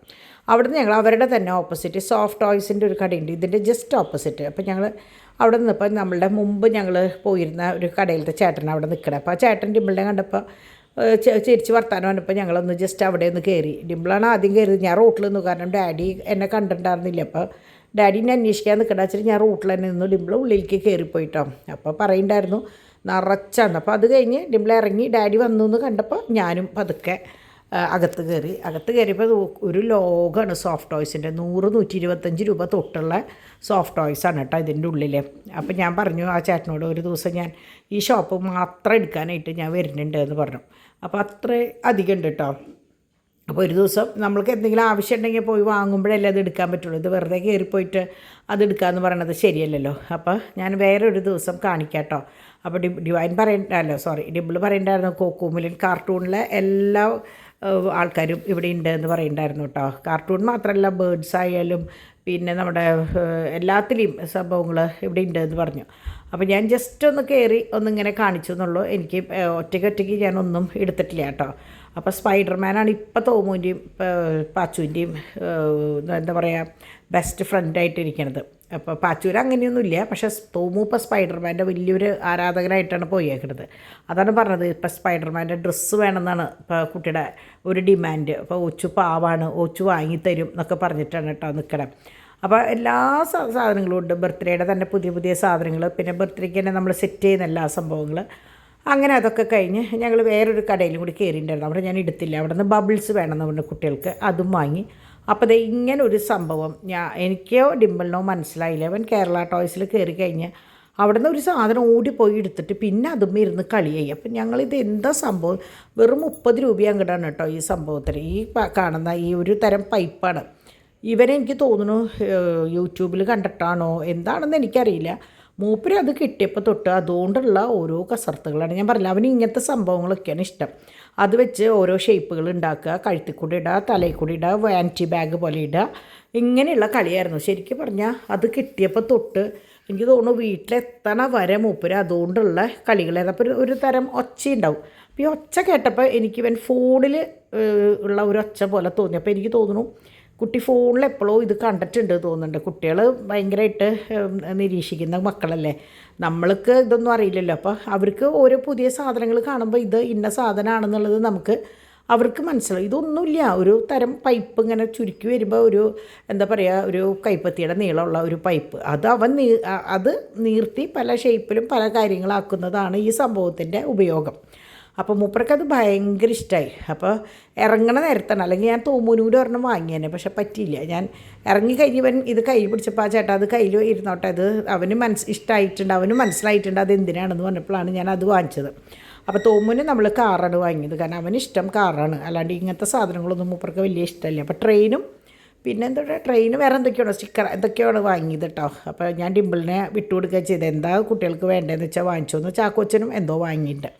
അവിടുന്ന് ഞങ്ങൾ അവരുടെ തന്നെ ഓപ്പോസിറ്റ് സോഫ്റ്റ് ടോയ്സിൻ്റെ ഒരു കടയുണ്ട്, ഇതിൻ്റെ ജസ്റ്റ് ഓപ്പോസിറ്റ്. അപ്പോൾ ഞങ്ങൾ അവിടെ നിന്നപ്പോൾ നമ്മളുടെ മുമ്പ് ഞങ്ങൾ പോയിരുന്ന ഒരു കടയിലത്തെ ചേട്ടൻ അവിടെ നിൽക്കണം. അപ്പോൾ ആ ചേട്ടൻ ഡിംപിളിനെ കണ്ടപ്പോൾ ചിരിച്ച് വർത്താനം വന്നപ്പോൾ ഞങ്ങളൊന്ന് ജസ്റ്റ് അവിടെ ഒന്ന് കയറി. ഡിംപിളാണ് ആദ്യം കയറിയത്, ഞാൻ റോട്ടിൽ നിന്നു, കാരണം ഡാഡി എന്നെ കണ്ടിട്ടുണ്ടായിരുന്നില്ല. അപ്പോൾ ഡാഡിനെ അന്വേഷിക്കാൻ നിൽക്കണ്ട വെച്ചിട്ട് ഞാൻ റോട്ടിൽ തന്നെ നിന്നു. ഡിംപിൾ ഉള്ളിലേക്ക് കയറിപ്പോയിട്ടോ. അപ്പോൾ പറയുണ്ടായിരുന്നു നിറച്ചാണ്. അപ്പോൾ അത് കഴിഞ്ഞ് ഡിംപിൾ ഇറങ്ങി ഡാഡി വന്നു എന്ന് കണ്ടപ്പോൾ ഞാനും പതുക്കെ അകത്ത് കയറിയപ്പോൾ ഒരു ലോകമാണ് സോഫ്റ്റ് ടോയ്സിൻ്റെ. 100-125 രൂപ തൊട്ടുള്ള സോഫ്റ്റ് ടോയ്സാണ് കേട്ടോ ഇതിൻ്റെ ഉള്ളിൽ. അപ്പോൾ ഞാൻ പറഞ്ഞു ആ ചേട്ടനോട് ഒരു ദിവസം ഞാൻ ഈ ഷോപ്പ് മാത്രം എടുക്കാനായിട്ട് ഞാൻ വരുന്നുണ്ട് എന്ന് പറഞ്ഞു. അപ്പോൾ അത്ര അധികം ഉണ്ട് കേട്ടോ. അപ്പോൾ ഒരു ദിവസം നമ്മൾക്ക് എന്തെങ്കിലും ആവശ്യം ഉണ്ടെങ്കിൽ പോയി വാങ്ങുമ്പോഴല്ലേ അത് എടുക്കാൻ പറ്റുള്ളൂ. ഇത് വെറുതെ കയറിപ്പോയിട്ട് അത് എടുക്കാമെന്ന് പറയണത് ശരിയല്ലല്ലോ. അപ്പോൾ ഞാൻ വേറൊരു ദിവസം കാണിക്കാം കേട്ടോ. അപ്പോൾ ഡിവൈൻ ഡിംപിൾ പറയണ്ടായിരുന്നു കോക്കോമിലിൻ കാർട്ടൂണിലെ എല്ലാ ആൾക്കാരും ഇവിടെ ഉണ്ട് എന്ന് പറയുന്നുണ്ടായിരുന്നു കേട്ടോ. കാർട്ടൂൺ മാത്രമല്ല ബേർഡ്സ് ആയാലും പിന്നെ നമ്മുടെ എല്ലാത്തിലെയും സംഭവങ്ങൾ ഇവിടെ ഉണ്ട് എന്ന് പറഞ്ഞു. അപ്പോൾ ഞാൻ ജസ്റ്റ് ഒന്ന് കയറി ഒന്നിങ്ങനെ കാണിച്ചു എന്നുള്ളൂ. എനിക്ക് ഒറ്റയ്ക്ക് ഞാനൊന്നും എടുത്തിട്ടില്ല കേട്ടോ. അപ്പോൾ സ്പൈഡർമാനാണ് ഇപ്പോൾ തോമുവിൻ്റെയും പാച്ചുവിൻ്റെയും എന്താ പറയുക ബെസ്റ്റ് ഫ്രണ്ടായിട്ടിരിക്കണത്. അപ്പോൾ പാച്ചൂര് അങ്ങനെയൊന്നുമില്ല, പക്ഷേ തോമു ഇപ്പോൾ സ്പൈഡർമാൻ്റെ വലിയൊരു ആരാധകനായിട്ടാണ് പോയേക്കുന്നത്. അതാണ് പറഞ്ഞത്, ഇപ്പോൾ സ്പൈഡർമാൻ്റെ ഡ്രസ്സ് വേണമെന്നാണ് ഇപ്പോൾ കുട്ടിയുടെ ഒരു ഡിമാൻഡ്. അപ്പോൾ ഓച്ചു പാവാണ്, ഓച്ചു വാങ്ങിത്തരും എന്നൊക്കെ പറഞ്ഞിട്ടാണ് കേട്ടോ നിൽക്കണം. അപ്പോൾ എല്ലാ സാധനങ്ങളും ഉണ്ട്, ബർത്ത്ഡേയുടെ തന്നെ പുതിയ പുതിയ സാധനങ്ങൾ, പിന്നെ ബർത്ത്ഡേക്ക് തന്നെ നമ്മൾ സെറ്റ് ചെയ്യുന്ന എല്ലാ സംഭവങ്ങൾ. അങ്ങനെ അതൊക്കെ കഴിഞ്ഞ് ഞങ്ങൾ വേറൊരു കടയിലും കൂടി കയറിയിട്ടുണ്ടായിരുന്നു. അവിടെ ഞാൻ എടുത്തില്ല, അവിടെ നിന്ന് ബബിൾസ് വേണമെന്ന് പറഞ്ഞു കുട്ടികൾക്ക്, അതും വാങ്ങി. അപ്പോൾ ഇത് ഇങ്ങനെ ഒരു സംഭവം എനിക്കോ ഡിംപിളിനോ മനസ്സിലായില്ല. അവൻ കേരള ടോയ്സിൽ കയറി കഴിഞ്ഞ് അവിടെ നിന്ന് ഒരു സാധനം ഓടിപ്പോയി എടുത്തിട്ട് പിന്നെ അതും ഇരുന്ന് കളിയായി. അപ്പം ഞങ്ങളിത് എന്താ സംഭവം, വെറും 30 രൂപ അങ്ങോട്ടാണ് കേട്ടോ ഈ സംഭവത്തിന്. ഈ കാണുന്ന ഈ ഒരു തരം പൈപ്പാണ്. ഇവരെ എനിക്ക് തോന്നുന്നു യൂട്യൂബിൽ കണ്ടിട്ടാണോ എന്താണെന്ന് എനിക്കറിയില്ല. മൂപ്പര് അത് കിട്ടിയപ്പോൾ തൊട്ട് അതുകൊണ്ടുള്ള ഓരോ കസർത്തുകളാണ്. ഞാൻ പറഞ്ഞില്ല അവന് ഇങ്ങനത്തെ സംഭവങ്ങളൊക്കെയാണ് ഇഷ്ടം. അത് വെച്ച് ഓരോ ഷേപ്പുകൾ ഉണ്ടാക്കുക, കഴുത്തിൽ കൂടി ഇടുക, തലയിൽ കൂടി ഇടുക, വാനിറ്റി ബാഗ് പോലെ ഇടുക, ഇങ്ങനെയുള്ള കളിയായിരുന്നു. ശരിക്കും പറഞ്ഞാൽ അത് കിട്ടിയപ്പോൾ തൊട്ട് എനിക്ക് തോന്നുന്നു വീട്ടിലെത്തണ വരെ മൂപ്പര് അതുകൊണ്ടുള്ള കളികളായിരുന്നു. അപ്പോൾ ഒരു തരം ഒച്ചയുണ്ടാവും. അപ്പോൾ ഈ ഒച്ച കേട്ടപ്പോൾ എനിക്കിവൻ ഫോണിൽ ഉള്ള ഒരു ഒച്ച പോലെ തോന്നി. അപ്പോൾ എനിക്ക് തോന്നുന്നു കുട്ടി ഫോണിൽ എപ്പോഴോ ഇത് കണ്ടിട്ടുണ്ട് തോന്നുന്നുണ്ട്. കുട്ടികൾ ഭയങ്കരമായിട്ട് നിരീക്ഷിക്കുന്ന മക്കളല്ലേ, നമ്മൾക്ക് ഇതൊന്നും അറിയില്ലല്ലോ. അപ്പോൾ അവർക്ക് ഓരോ പുതിയ സാധനങ്ങൾ കാണുമ്പോൾ ഇത് ഇന്ന സാധനമാണെന്നുള്ളത് അവർക്ക് മനസ്സിലാവും. ഇതൊന്നുമില്ല, ഒരു തരം പൈപ്പ് ഇങ്ങനെ ചുരുക്കി വരുമ്പോൾ ഒരു എന്താ പറയുക ഒരു കൈപ്പത്തിയുടെ നീളമുള്ള ഒരു പൈപ്പ്, അത് അത് നീർത്തി പല ഷേപ്പിലും പല കാര്യങ്ങളാക്കുന്നതാണ് ഈ സംഭവത്തിൻ്റെ ഉപയോഗം. അപ്പോൾ മൂപ്പർക്കത് ഭയങ്കര ഇഷ്ടമായി. അപ്പോൾ ഇറങ്ങണ നേരത്താണ്, അല്ലെങ്കിൽ ഞാൻ തോമൂനൂര് ഒരെണ്ണം വാങ്ങിയേനെ, പക്ഷെ പറ്റിയില്ല. ഞാൻ ഇറങ്ങി കഴിഞ്ഞവൻ ഇത് കയ്യിൽ പിടിച്ചപ്പോൾ ആ ചേട്ടാ അത് കയ്യിൽ ഇരുന്നോട്ടെ, അത് അവന് ഇഷ്ടമായിട്ടുണ്ട്, അവന് മനസ്സിലായിട്ടുണ്ട് അത് എന്തിനാണെന്ന് പറഞ്ഞപ്പോഴാണ് ഞാൻ അത് വാങ്ങിച്ചത്. അപ്പോൾ തോമുന് നമ്മൾ കാറാണ് വാങ്ങിയത്, കാരണം അവന് ഇഷ്ടം കാറാണ്, അല്ലാണ്ട് ഇങ്ങനത്തെ സാധനങ്ങളൊന്നും മൂപ്പർക്ക് വലിയ ഇഷ്ടമല്ല. അപ്പോൾ ട്രെയിനും പിന്നെ ട്രെയിന് വേറെ എന്തൊക്കെയാണോ സ്റ്റിക്കർ എന്തൊക്കെയാണ് വാങ്ങിയത് കേട്ടോ. അപ്പോൾ ഞാൻ ഡിംപിളിനെ വിട്ടുകൊടുക്കുക ചെയ്തത്, എന്താ കുട്ടികൾക്ക് വേണ്ടതെന്ന് വെച്ചാൽ വാങ്ങിച്ചോന്ന്. ചാക്കോച്ചനും എന്തോ വാങ്ങിയിട്ടുണ്ട്.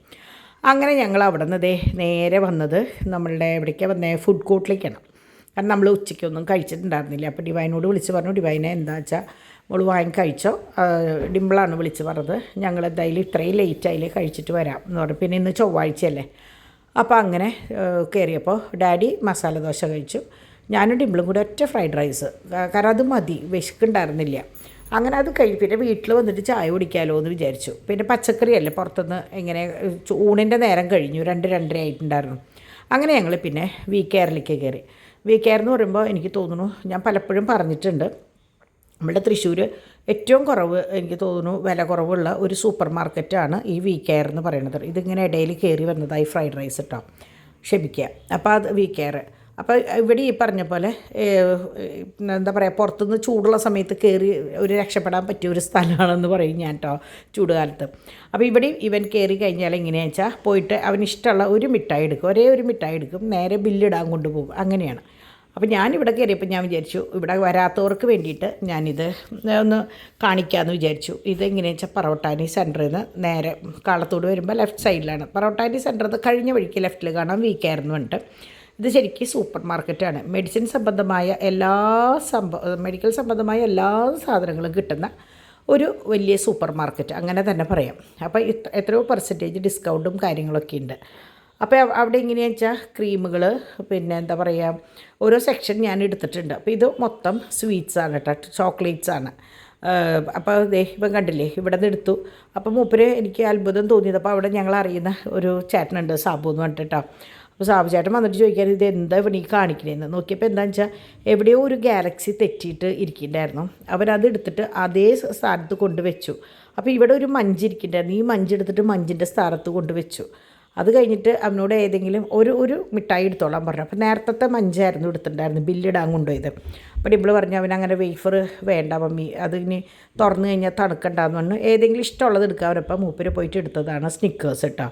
അങ്ങനെ ഞങ്ങൾ അവിടെ നിന്ന് നേരെ വന്നത് നമ്മളുടെ എവിടേക്കാണ് വന്നത്, ഫുഡ് കോർട്ടിലേക്കാണ്. കാരണം നമ്മൾ ഉച്ചയ്ക്കൊന്നും കഴിച്ചിട്ടുണ്ടായിരുന്നില്ല. അപ്പോൾ ഡിവൈനോട് വിളിച്ച് പറഞ്ഞു, ഡിവൈനെ എന്താ വെച്ചാൽ നമ്മൾ വാങ്ങി കഴിച്ചോ. ഡിമ്പിളാണ് വിളിച്ച് പറഞ്ഞത്, ഞങ്ങൾ എന്തായാലും ഇത്രയും ലേറ്റായില്ലേ, കഴിച്ചിട്ട് വരാം എന്ന് പറഞ്ഞു. പിന്നെ ഇന്ന് ചൊവ്വാഴ്ചയല്ലേ. അപ്പോൾ അങ്ങനെ കയറിയപ്പോൾ ഡാഡി മസാല ദോശ കഴിച്ചു, ഞാനും ഡിമ്പിളും കൂടി ഒറ്റ ഫ്രൈഡ് റൈസ്. കാരണം അത് മതി, വിശക്കുണ്ടായിരുന്നില്ല. അങ്ങനെ അത് കഴിഞ്ഞ് പിന്നെ വീട്ടിൽ വന്നിട്ട് ചായ കുടിക്കാമല്ലോ എന്ന് വിചാരിച്ചു. പിന്നെ പച്ചക്കറിയല്ലേ പുറത്തുനിന്ന് ഇങ്ങനെ ഊണിൻ്റെ നേരം കഴിഞ്ഞു, 2-2:30 ആയിട്ടുണ്ടായിരുന്നു. അങ്ങനെ ഞങ്ങൾ പിന്നെ വി കെയറിലേക്ക് കയറി. വി കെയർ എന്ന് പറയുമ്പോൾ എനിക്ക് തോന്നുന്നു, ഞാൻ പലപ്പോഴും പറഞ്ഞിട്ടുണ്ട്, നമ്മുടെ തൃശ്ശൂർ ഏറ്റവും കുറവ് എനിക്ക് തോന്നുന്നു വില കുറവുള്ള ഒരു സൂപ്പർ മാർക്കറ്റാണ് ഈ വി കെയർ എന്ന് പറയുന്നത്. ഇതിങ്ങനെ ഇടയിൽ കയറി വന്നതായി ഫ്രൈഡ് റൈസ് കേട്ടോ, ക്ഷമിക്കുക. അപ്പോൾ അത് വി കെയർ. അപ്പോൾ ഇവിടെ ഈ പറഞ്ഞ പോലെ എന്താ പറയുക, പുറത്തുനിന്ന് ചൂടുള്ള സമയത്ത് കയറി ഒരു രക്ഷപ്പെടാൻ പറ്റിയ ഒരു സ്ഥലമാണെന്ന് പറയും ഞാൻ കേട്ടോ, ചൂടുകാലത്ത്. അപ്പോൾ ഇവിടെ ഇവൻ കയറി കഴിഞ്ഞാൽ എങ്ങനെയാണെന്ന് വെച്ചാൽ പോയിട്ട് അവനിഷ്ടമുള്ള ഒരു മിഠായി എടുക്കും, ഒരേ ഒരു മിഠായി എടുക്കും, നേരെ ബില്ലിടാൻ കൊണ്ടുപോകും. അങ്ങനെയാണ്. അപ്പോൾ ഞാനിവിടെ കയറിയപ്പോൾ ഞാൻ വിചാരിച്ചു ഇവിടെ വരാത്തവർക്ക് വേണ്ടിയിട്ട് ഞാനിത് ഒന്ന് കാണിക്കാമെന്ന് വിചാരിച്ചു. ഇതെങ്ങനെയാണെന്ന് വെച്ചാൽ പറവട്ടാനി സെൻറ്ററിൽ നിന്ന് നേരെ കാളത്തോട് വരുമ്പോൾ ലെഫ്റ്റ് സൈഡിലാണ്. പറവട്ടാനി സെൻറ്ററിൽ നിന്ന് കഴിഞ്ഞ വഴിക്ക് ലെഫ്റ്റിൽ കാണാം വി കെയർ എന്ന് പറഞ്ഞിട്ട്. ഇത് ശരിക്കും സൂപ്പർ മാർക്കറ്റാണ്. മെഡിക്കൽ സംബന്ധമായ എല്ലാ സാധനങ്ങളും കിട്ടുന്ന ഒരു വലിയ സൂപ്പർ മാർക്കറ്റ് അങ്ങനെ തന്നെ പറയാം. അപ്പോൾ എത്രയോ % ഡിസ്കൗണ്ടും കാര്യങ്ങളൊക്കെ ഉണ്ട്. അപ്പോൾ അവിടെ എങ്ങനെയാണെന്ന് വെച്ചാൽ ക്രീമുകൾ, പിന്നെ എന്താ പറയുക, ഓരോ സെക്ഷൻ ഞാൻ എടുത്തിട്ടുണ്ട്. അപ്പോൾ ഇത് മൊത്തം സ്വീറ്റ്സാണ് കേട്ടോ, ചോക്ലേറ്റ്സാണ്. അപ്പോൾ ഇപ്പം കണ്ടില്ലേ, ഇവിടെ നിന്ന് എടുത്തു. അപ്പോൾ മൂപ്പര് എനിക്ക് അത്ഭുതം തോന്നിയത്, അപ്പോൾ അവിടെ ഞങ്ങൾ അറിയുന്ന ഒരു ചേട്ടനുണ്ട്, സാബു എന്ന് പറഞ്ഞിട്ടോ. അപ്പോൾ സാബു ചേട്ടൻ വന്നിട്ട് ചോദിക്കാൻ, ഇത് എന്താ ഇവിടെ ഈ കാണിക്കണേന്ന്. നോക്കിയപ്പോൾ എന്താണെന്ന് വെച്ചാൽ എവിടെയോ ഒരു ഗാലക്സി തെറ്റിയിട്ട് ഇരിക്കുന്നുണ്ടായിരുന്നു. അവരത് എടുത്തിട്ട് അതേ സ്ഥാനത്ത് കൊണ്ടുവച്ചു. അപ്പോൾ ഇവിടെ ഒരു മഞ്ച് ഇരിക്കുന്നുണ്ടായിരുന്നു, ഈ മഞ്ച് എടുത്തിട്ട് മഞ്ചിൻ്റെ സ്ഥാനത്ത് കൊണ്ടുവച്ചു. അത് കഴിഞ്ഞിട്ട് അവനോട് ഏതെങ്കിലും ഒരു മിഠായി എടുത്തോളാൻ പറഞ്ഞു. അപ്പോൾ നേരത്തെ മഞ്ചായിരുന്നു എടുത്തിട്ടുണ്ടായിരുന്നു ബില്ലിടാൻ കൊണ്ടുപോയത്. അപ്പോൾ ഡിമ്പിൾ പറഞ്ഞു അവനങ്ങനെ വേഫർ വേണ്ട മമ്മി, അത് ഇനി തുറന്നു കഴിഞ്ഞാൽ തണുക്കണ്ടെന്ന് പറഞ്ഞു. ഏതെങ്കിലും ഇഷ്ടമുള്ളത് എടുക്കാവരപ്പം മൂപ്പര് പോയിട്ട് എടുത്തതാണ് സ്നിക്കേഴ്സ് കേട്ടോ.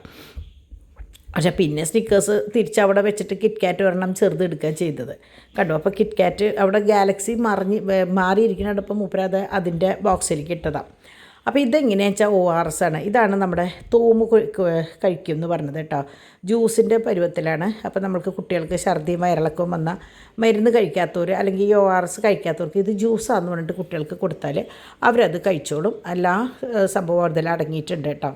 പക്ഷേ പിന്നെ സ്നിക്കേഴ്സ് തിരിച്ചവിടെ വെച്ചിട്ട് കിറ്റ്കാറ്റ് ഒരെണ്ണം ചെറുത് എടുക്കുക ചെയ്തത് കണ്ടു. അപ്പോൾ കിറ്റ്കാറ്റ് അവിടെ ഗാലക്സി മാറിയിരിക്കുന്നിടപ്പം മൂപ്പരത് അതിൻ്റെ ബോക്സിലേക്ക് ഇട്ടതാണ്. അപ്പോൾ ഇതെങ്ങനെയാണെന്ന് വെച്ചാൽ ORS ആണ്. ഇതാണ് നമ്മുടെ തൂമ്പ് കഴിക്കും എന്ന് പറഞ്ഞത് കേട്ടോ, ജ്യൂസിൻ്റെ പരുവത്തിലാണ്. അപ്പോൾ നമ്മൾക്ക് കുട്ടികൾക്ക് ഛർദിയും വയറിളക്കവും വന്ന മരുന്ന് കഴിക്കാത്തവർ അല്ലെങ്കിൽ ORS കഴിക്കാത്തവർക്ക് ഇത് ജ്യൂസാന്ന് പറഞ്ഞിട്ട് കുട്ടികൾക്ക് കൊടുത്താൽ അവരത് കഴിച്ചോളും. എല്ലാ സംഭവം അതിൽ അടങ്ങിയിട്ടുണ്ട് കേട്ടോ.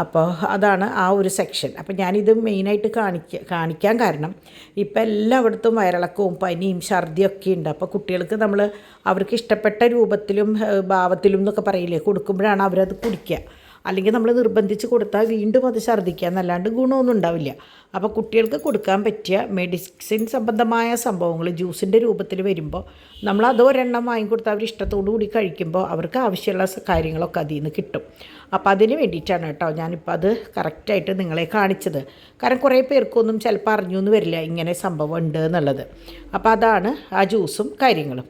അപ്പോൾ അതാണ് ആ ഒരു സെക്ഷൻ. അപ്പോൾ ഞാനിത് മെയിനായിട്ട് കാണിക്കാൻ കാരണം ഇപ്പം എല്ലായിടത്തും വയറിളക്കവും പനിയും ഛർദിയൊക്കെ ഉണ്ട്. അപ്പോൾ കുട്ടികൾക്ക് നമ്മൾ അവർക്ക് ഇഷ്ടപ്പെട്ട രൂപത്തിലും ഭാവത്തിലും എന്നൊക്കെ പറയില്ലേ, കൊടുക്കുമ്പോഴാണ് അവരത് കുടിക്കുക. അല്ലെങ്കിൽ നമ്മൾ നിർബന്ധിച്ച് കൊടുത്താൽ വീണ്ടും അത് ഛർദ്ദിക്കുക എന്നല്ലാണ്ട് ഗുണമൊന്നും ഉണ്ടാവില്ല. അപ്പോൾ കുട്ടികൾക്ക് കൊടുക്കാൻ പറ്റിയ മെഡിസിൻ സംബന്ധമായ സംഭവങ്ങൾ ജ്യൂസിൻ്റെ രൂപത്തിൽ വരുമ്പോൾ നമ്മൾ അത് ഒരെണ്ണം വാങ്ങിക്കൊടുത്ത് അവർ ഇഷ്ടത്തോടു കൂടി കഴിക്കുമ്പോൾ അവർക്ക് ആവശ്യമുള്ള കാര്യങ്ങളൊക്കെ അതിൽ നിന്ന് കിട്ടും. അപ്പോൾ അതിന് വേണ്ടിയിട്ടാണ് കേട്ടോ ഞാനിപ്പോൾ അത് കറക്റ്റായിട്ട് നിങ്ങളെ കാണിച്ചത്. കാരണം കുറേ പേർക്കൊന്നും ചിലപ്പോൾ അറിഞ്ഞു എന്ന് വരില്ല ഇങ്ങനെ സംഭവം ഉണ്ട് എന്നുള്ളത്. അപ്പോൾ അതാണ് ആ ജ്യൂസും കാര്യങ്ങളും.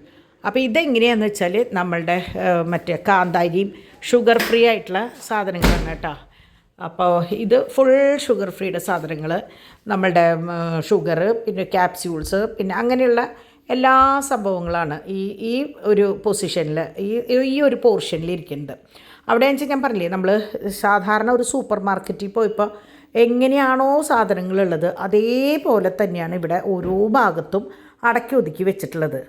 അപ്പോൾ ഇതെങ്ങനെയാണെന്ന് വെച്ചാൽ നമ്മളുടെ മറ്റേ കാന്താരിയും ഷുഗർ ഫ്രീ ആയിട്ടുള്ള സാധനങ്ങളാണ് കേട്ടോ. അപ്പോൾ ഇത് ഫുൾ ഷുഗർ ഫ്രീയുടെ സാധനങ്ങൾ, നമ്മളുടെ ഷുഗർ, പിന്നെ ക്യാപ്സ്യൂൾസ്, പിന്നെ അങ്ങനെയുള്ള എല്ലാ സംഭവങ്ങളാണ് ഈ ഒരു പൊസിഷനിൽ ഈ ഒരു പോർഷനിൽ ഇരിക്കുന്നത്. അവിടെ വെച്ചാൽ ഞാൻ പറഞ്ഞില്ലേ, നമ്മൾ സാധാരണ ഒരു സൂപ്പർ മാർക്കറ്റിൽ പോയപ്പോൾ എങ്ങനെയാണോ സാധനങ്ങളുള്ളത് അതേപോലെ തന്നെയാണ് ഇവിടെ ഓരോ ഭാഗത്തും അടക്കി ഒതുക്കി വെച്ചിട്ടുള്ളത്.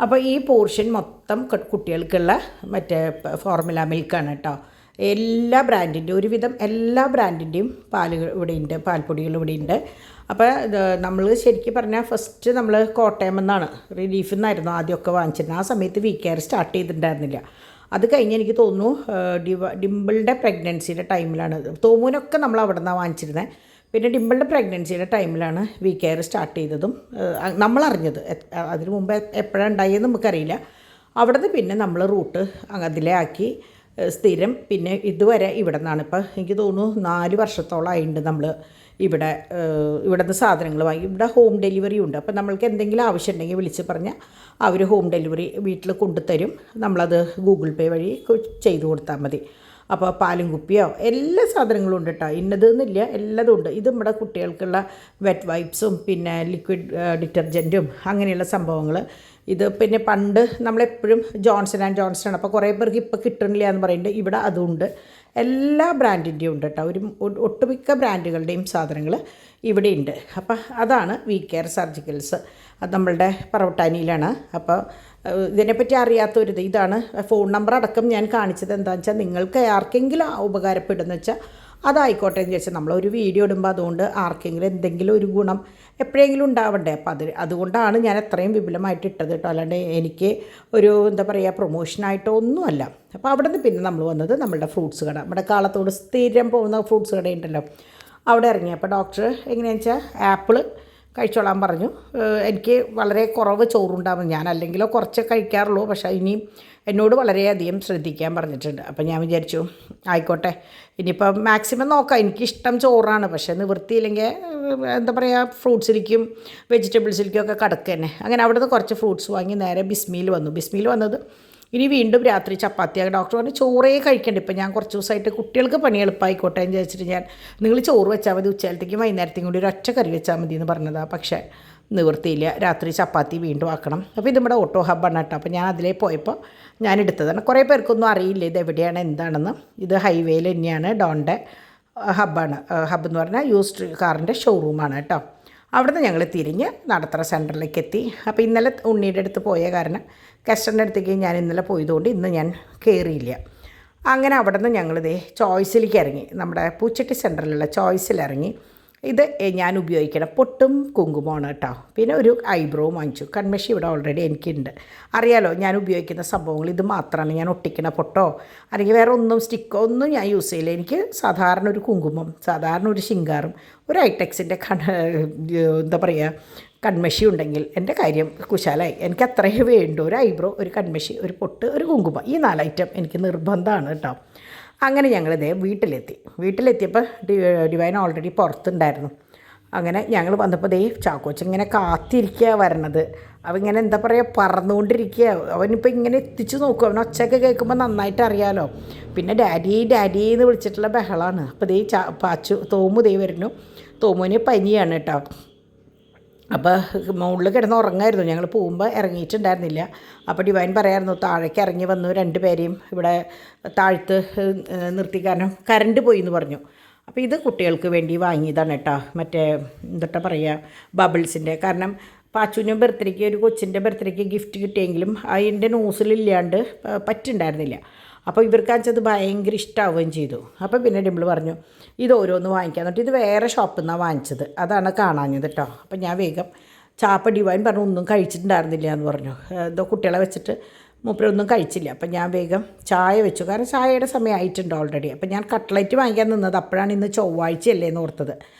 അപ്പോൾ ഈ പോർഷൻ മൊത്തം കുട്ടികൾക്കുള്ള മറ്റേ ഫോർമുല മിൽക്കാണ് കേട്ടോ. എല്ലാ ബ്രാൻഡിൻ്റെയും ഒരുവിധം എല്ലാ ബ്രാൻഡിൻ്റെയും പാലുകൾ ഇവിടെയുണ്ട്, പാൽപ്പൊടികൾ ഇവിടെയുണ്ട്. അപ്പോൾ നമ്മൾ ശരിക്കും പറഞ്ഞാൽ ഫസ്റ്റ് നമ്മൾ കോട്ടയം നിന്നാണ്, റിലീഫിൽ നിന്നായിരുന്നു ആദ്യമൊക്കെ വാങ്ങിച്ചിരുന്നത്. ആ സമയത്ത് വി കെയർ സ്റ്റാർട്ട് ചെയ്തിട്ടുണ്ടായിരുന്നില്ല. അത് കഴിഞ്ഞ് എനിക്ക് തോന്നുന്നു ഡിമ്പിളിൻ്റെ പ്രഗ്നൻസിയുടെ ടൈമിലാണ്, തോമൂനൊക്കെ നമ്മൾ അവിടെ നിന്നാണ് വാങ്ങിച്ചിരുന്നത്. പിന്നെ ഡിമ്പിളിൻ്റെ പ്രഗ്നൻസിയുടെ ടൈമിലാണ് വി കെയർ സ്റ്റാർട്ട് ചെയ്തതും നമ്മളറിഞ്ഞത്. അതിന് മുമ്പ് എപ്പോഴാണ് ഉണ്ടായെന്ന് നമുക്കറിയില്ല. അവിടുന്ന് പിന്നെ നമ്മൾ റൂട്ട് അതിലേ ആക്കി സ്ഥിരം പിന്നെ ഇതുവരെ ഇവിടെ നിന്നാണ്. ഇപ്പം എനിക്ക് തോന്നുന്നു 4 വർഷത്തോളമായിട്ടുണ്ട് നമ്മൾ ഇവിടെ നിന്ന് സാധനങ്ങൾ വാങ്ങി. ഇവിടെ ഹോം ഡെലിവറി ഉണ്ട്. അപ്പോൾ നമ്മൾക്ക് എന്തെങ്കിലും ആവശ്യം ഉണ്ടെങ്കിൽ വിളിച്ച് പറഞ്ഞാൽ അവർ ഹോം ഡെലിവറി വീട്ടിൽ കൊണ്ടുതരും. നമ്മളത് ഗൂഗിൾ പേ വഴി ചെയ്തു കൊടുത്താൽ മതി. അപ്പോൾ പാലും കുപ്പിയോ എല്ലാ സാധനങ്ങളും ഉണ്ട് കേട്ടോ, ഇന്നതെന്നില്ല, എല്ലാതും ഉണ്ട്. ഇത് നമ്മുടെ കുട്ടികൾക്കുള്ള വെറ്റ് വൈപ്സും പിന്നെ ലിക്വിഡ് ഡിറ്റർജൻറ്റും അങ്ങനെയുള്ള സംഭവങ്ങൾ. ഇത് പിന്നെ പണ്ട് നമ്മളെപ്പോഴും ജോൺസൺ ആൻഡ് ജോൺസൺ, അപ്പോൾ കുറേ പേർക്ക് ഇപ്പോൾ കിട്ടണില്ല എന്ന് പറയുന്നുണ്ട്. ഇവിടെ അതുണ്ട്. എല്ലാ ബ്രാൻഡിൻ്റെയും ഉണ്ട് കേട്ടോ. ഒട്ടുമിക്ക ബ്രാൻഡുകളുടെയും സാധനങ്ങൾ ഇവിടെയുണ്ട്. അപ്പോൾ അതാണ് വി കെയർ സർജിക്കൽസ്. അത് നമ്മളുടെ പറവട്ടാനിയിലാണ്. അപ്പോൾ ഇതിനെപ്പറ്റി അറിയാത്തവരിത് ഇതാണ് ഫോൺ നമ്പർ അടക്കം ഞാൻ കാണിച്ചത് എന്താണെന്ന് വെച്ചാൽ നിങ്ങൾക്ക് ആർക്കെങ്കിലും ഉപകാരപ്പെടുമെന്ന് വെച്ചാൽ അതായിക്കോട്ടെ എന്ന് വെച്ചാൽ നമ്മളൊരു വീഡിയോ ഇടുമ്പോൾ അതുകൊണ്ട് ആർക്കെങ്കിലും എന്തെങ്കിലും ഒരു ഗുണം എപ്പോഴെങ്കിലും ഉണ്ടാവണ്ടേ. അപ്പോൾ അതുകൊണ്ടാണ് ഞാൻ എത്രയും വിപുലമായിട്ട് ഇട്ടത് കേട്ടോ. അല്ലാണ്ട് എനിക്ക് ഒരു എന്താ പറയുക പ്രൊമോഷനായിട്ടോ ഒന്നുമല്ല. അപ്പോൾ അവിടെ നിന്ന് പിന്നെ നമ്മൾ വന്നത് നമ്മളുടെ ഫ്രൂട്ട്സ് കട, നമ്മുടെ കാളത്തോട് സ്ഥിരം പോകുന്ന ഫ്രൂട്ട്സ് കടയുണ്ടല്ലോ, അവിടെ ഇറങ്ങി. അപ്പോൾ ഡോക്ടർ എങ്ങനെയാണെന്ന് വെച്ചാൽ ആപ്പിള് കഴിച്ചോളാൻ പറഞ്ഞു. എനിക്ക് വളരെ കുറവ് ചോറുണ്ടാവും, ഞാൻ അല്ലെങ്കിലോ കുറച്ച് കഴിക്കാറുള്ളൂ, പക്ഷേ ഇനിയും എന്നോട് വളരെയധികം ശ്രദ്ധിക്കാൻ പറഞ്ഞിട്ടുണ്ട്. അപ്പോൾ ഞാൻ വിചാരിച്ചു ആയിക്കോട്ടെ, ഇനിയിപ്പോൾ മാക്സിമം നോക്കാം. എനിക്കിഷ്ടം ചോറാണ്, പക്ഷേ നിവൃത്തിയില്ലെങ്കിൽ എന്താ പറയുക ഫ്രൂട്ട്സിലേക്കും വെജിറ്റബിൾസിലേക്കും ഒക്കെ കടക്കുക തന്നെ. അങ്ങനെ അവിടെ നിന്ന് കുറച്ച് ഫ്രൂട്ട്സ് വാങ്ങി നേരെ ബിസ്മിയിൽ വന്നു. ബിസ്മിയിൽ വന്നത് ഇനി വീണ്ടും രാത്രി ചപ്പാത്തിയാകും. ഡോക്ടർ പറഞ്ഞു ചോറേ കഴിക്കണ്ട. ഇപ്പം ഞാൻ കുറച്ച് ദിവസമായിട്ട് കുട്ടികൾക്ക് പണി എളുപ്പമായിക്കോട്ടെ എന്ന് വിചാരിച്ചിട്ട് ഞാൻ നിങ്ങൾ ചോറ് വെച്ചാൽ മതി, ഉച്ചയിലത്തേക്കും വൈകുന്നേരത്തേക്കും കൂടി ഒരു ഒറ്റ കറി വെച്ചാൽ മതി എന്ന് പറഞ്ഞതാണ്. പക്ഷേ നിവൃത്തിയില്ല, രാത്രി ചപ്പാത്തി വീണ്ടും ആക്കണം. അപ്പോൾ ഇത് നമ്മുടെ ഓട്ടോ ഹബ്ബാണ് കേട്ടോ. അപ്പോൾ ഞാൻ അതിലേ പോയപ്പോൾ ഞാൻ എടുത്തതാണ്. കുറേ പേർക്കൊന്നും അറിയില്ല ഇത് എവിടെയാണ് എന്താണെന്ന്. ഇത് ഹൈവേയിൽ തന്നെയാണ്, ഡോണിൻ്റെ ഹബ്ബാണ്. ഹബ്ബ് എന്ന് പറഞ്ഞാൽ യൂസ്ഡ് കാറിൻ്റെ ഷോറൂമാണ് കേട്ടോ. അവിടുന്ന് ഞങ്ങൾ തിരിഞ്ഞ് നടത്തറ സെൻറ്ററിലേക്ക് എത്തി. അപ്പോൾ ഇന്നലെ ഉണ്ണിയുടെ അടുത്ത് പോയ കാരണം കസ്റ്ററിൻ്റെ അടുത്തേക്ക് ഞാൻ ഇന്നലെ പോയതുകൊണ്ട് ഇന്ന് ഞാൻ കയറിയില്ല. അങ്ങനെ അവിടെ നിന്ന് ഞങ്ങളിതേ ചോയ്സിലേക്ക് ഇറങ്ങി. നമ്മുടെ പൂച്ചട്ടി സെൻറ്ററിലുള്ള ചോയ്സിലിറങ്ങി. ഇത് ഞാൻ ഉപയോഗിക്കണ പൊട്ടും കുങ്കുമമാണ് കേട്ടോ. പിന്നെ ഒരു ഐബ്രോവും വാങ്ങിച്ചു. കൺമഷി ഇവിടെ ഓൾറെഡി എനിക്കുണ്ട്. അറിയാലോ ഞാൻ ഉപയോഗിക്കുന്ന സംഭവങ്ങൾ ഇത് മാത്രമാണ്. ഞാൻ ഒട്ടിക്കണ പൊട്ടോ അല്ലെങ്കിൽ വേറെ ഒന്നും സ്റ്റിക്കോ ഒന്നും ഞാൻ യൂസ് ചെയ്യില്ല. എനിക്ക് സാധാരണ ഒരു കുങ്കുമം, സാധാരണ ഒരു ശിങ്കാറും, ഒരു ഐടെക്സിൻ്റെ എന്താ പറയുക കൺമഷി ഉണ്ടെങ്കിൽ എൻ്റെ കാര്യം കുശാലായി. എനിക്ക് അത്രയേ വേണ്ടൂ. ഒരു ഐബ്രോ, ഒരു കൺമഷി, ഒരു പൊട്ട്, ഒരു കുങ്കുമം, ഈ 4 ഐറ്റം എനിക്ക് നിർബന്ധമാണ് കേട്ടോ. അങ്ങനെ ഞങ്ങളിതേ വീട്ടിലെത്തിയപ്പോൾ ഡിവൈൻ ഓൾറെഡി പുറത്തുണ്ടായിരുന്നു. അങ്ങനെ ഞങ്ങൾ വന്നപ്പോൾ ചാക്കോച്ചൻ ഇങ്ങനെ കാത്തിരിക്കുക വരണത്. അവനിങ്ങനെ എന്താ പറയുക പറന്നുകൊണ്ടിരിക്കുക. അവനിപ്പോൾ ഇങ്ങനെ എത്തിച്ചു നോക്കും. അവൻ ഒച്ചയൊക്കെ കേൾക്കുമ്പോൾ നന്നായിട്ട് അറിയാമല്ലോ. പിന്നെ ഡാഡി എന്ന് വിളിച്ചിട്ടുള്ള ബഹളമാണ്. അപ്പോൾ തോമു വരുന്നു. തോമുവിന് പനിയാണ് കേട്ടോ. അപ്പോൾ മുകളിൽ കിടന്ന് ഉറങ്ങായിരുന്നു. ഞങ്ങൾ പോകുമ്പോൾ ഇറങ്ങിയിട്ടുണ്ടായിരുന്നില്ല. അപ്പോൾ ഡിവൈൻ പറയായിരുന്നു താഴേക്ക് ഇറങ്ങി വന്നു 2 പേരെയും ഇവിടെ താഴ്ത്ത് നിർത്തി, കാരണം കറണ്ട് പോയി എന്ന് പറഞ്ഞു. അപ്പോൾ ഇത് കുട്ടികൾക്ക് വേണ്ടി വാങ്ങിയതാണ് കേട്ടോ. മറ്റേ എന്താ പറയുക ബബിൾസിൻ്റെ. കാരണം പാച്ചുവിൻ്റെ ബർത്ത്ഡേക്ക് ഒരു കൊച്ചിൻ്റെ ബർത്ത്ഡേക്ക് ഗിഫ്റ്റ് കിട്ടിയെങ്കിലും അതിൻ്റെ നോസിലില്ലാണ്ട് പറ്റുണ്ടായിരുന്നില്ല. അപ്പോൾ ഇവർക്കാച്ചത് ഭയങ്കര ഇഷ്ടമാവുകയും ചെയ്തു. അപ്പോൾ പിന്നെ ഡിംപിൾ പറഞ്ഞു ഇത് ഓരോന്ന് വാങ്ങിക്കാൻ. എന്നിട്ട് ഇത് വേറെ ഷോപ്പിൽ നിന്നാണ് വാങ്ങിച്ചത്, അതാണ് കാണാഞ്ഞത് കേട്ടോ. അപ്പോൾ ഞാൻ വേഗം ഡിവൈൻ പറഞ്ഞു ഒന്നും കഴിച്ചിട്ടുണ്ടായിരുന്നില്ല എന്ന് പറഞ്ഞു. എന്തോ കുട്ടികളെ വെച്ചിട്ട് മൂപ്പരൊന്നും കഴിച്ചില്ല. അപ്പം ഞാൻ വേഗം ചായ വെച്ചു, കാരണം ചായയുടെ സമയമായിട്ടുണ്ട് ഓൾറെഡി. അപ്പം ഞാൻ കട്ട്ലറ്റ് വാങ്ങിക്കാൻ നിന്നത്, അപ്പോഴാണ് ഇന്ന് ചൊവ്വാഴ്ചയല്ലേ എന്ന് ഓർത്തത്.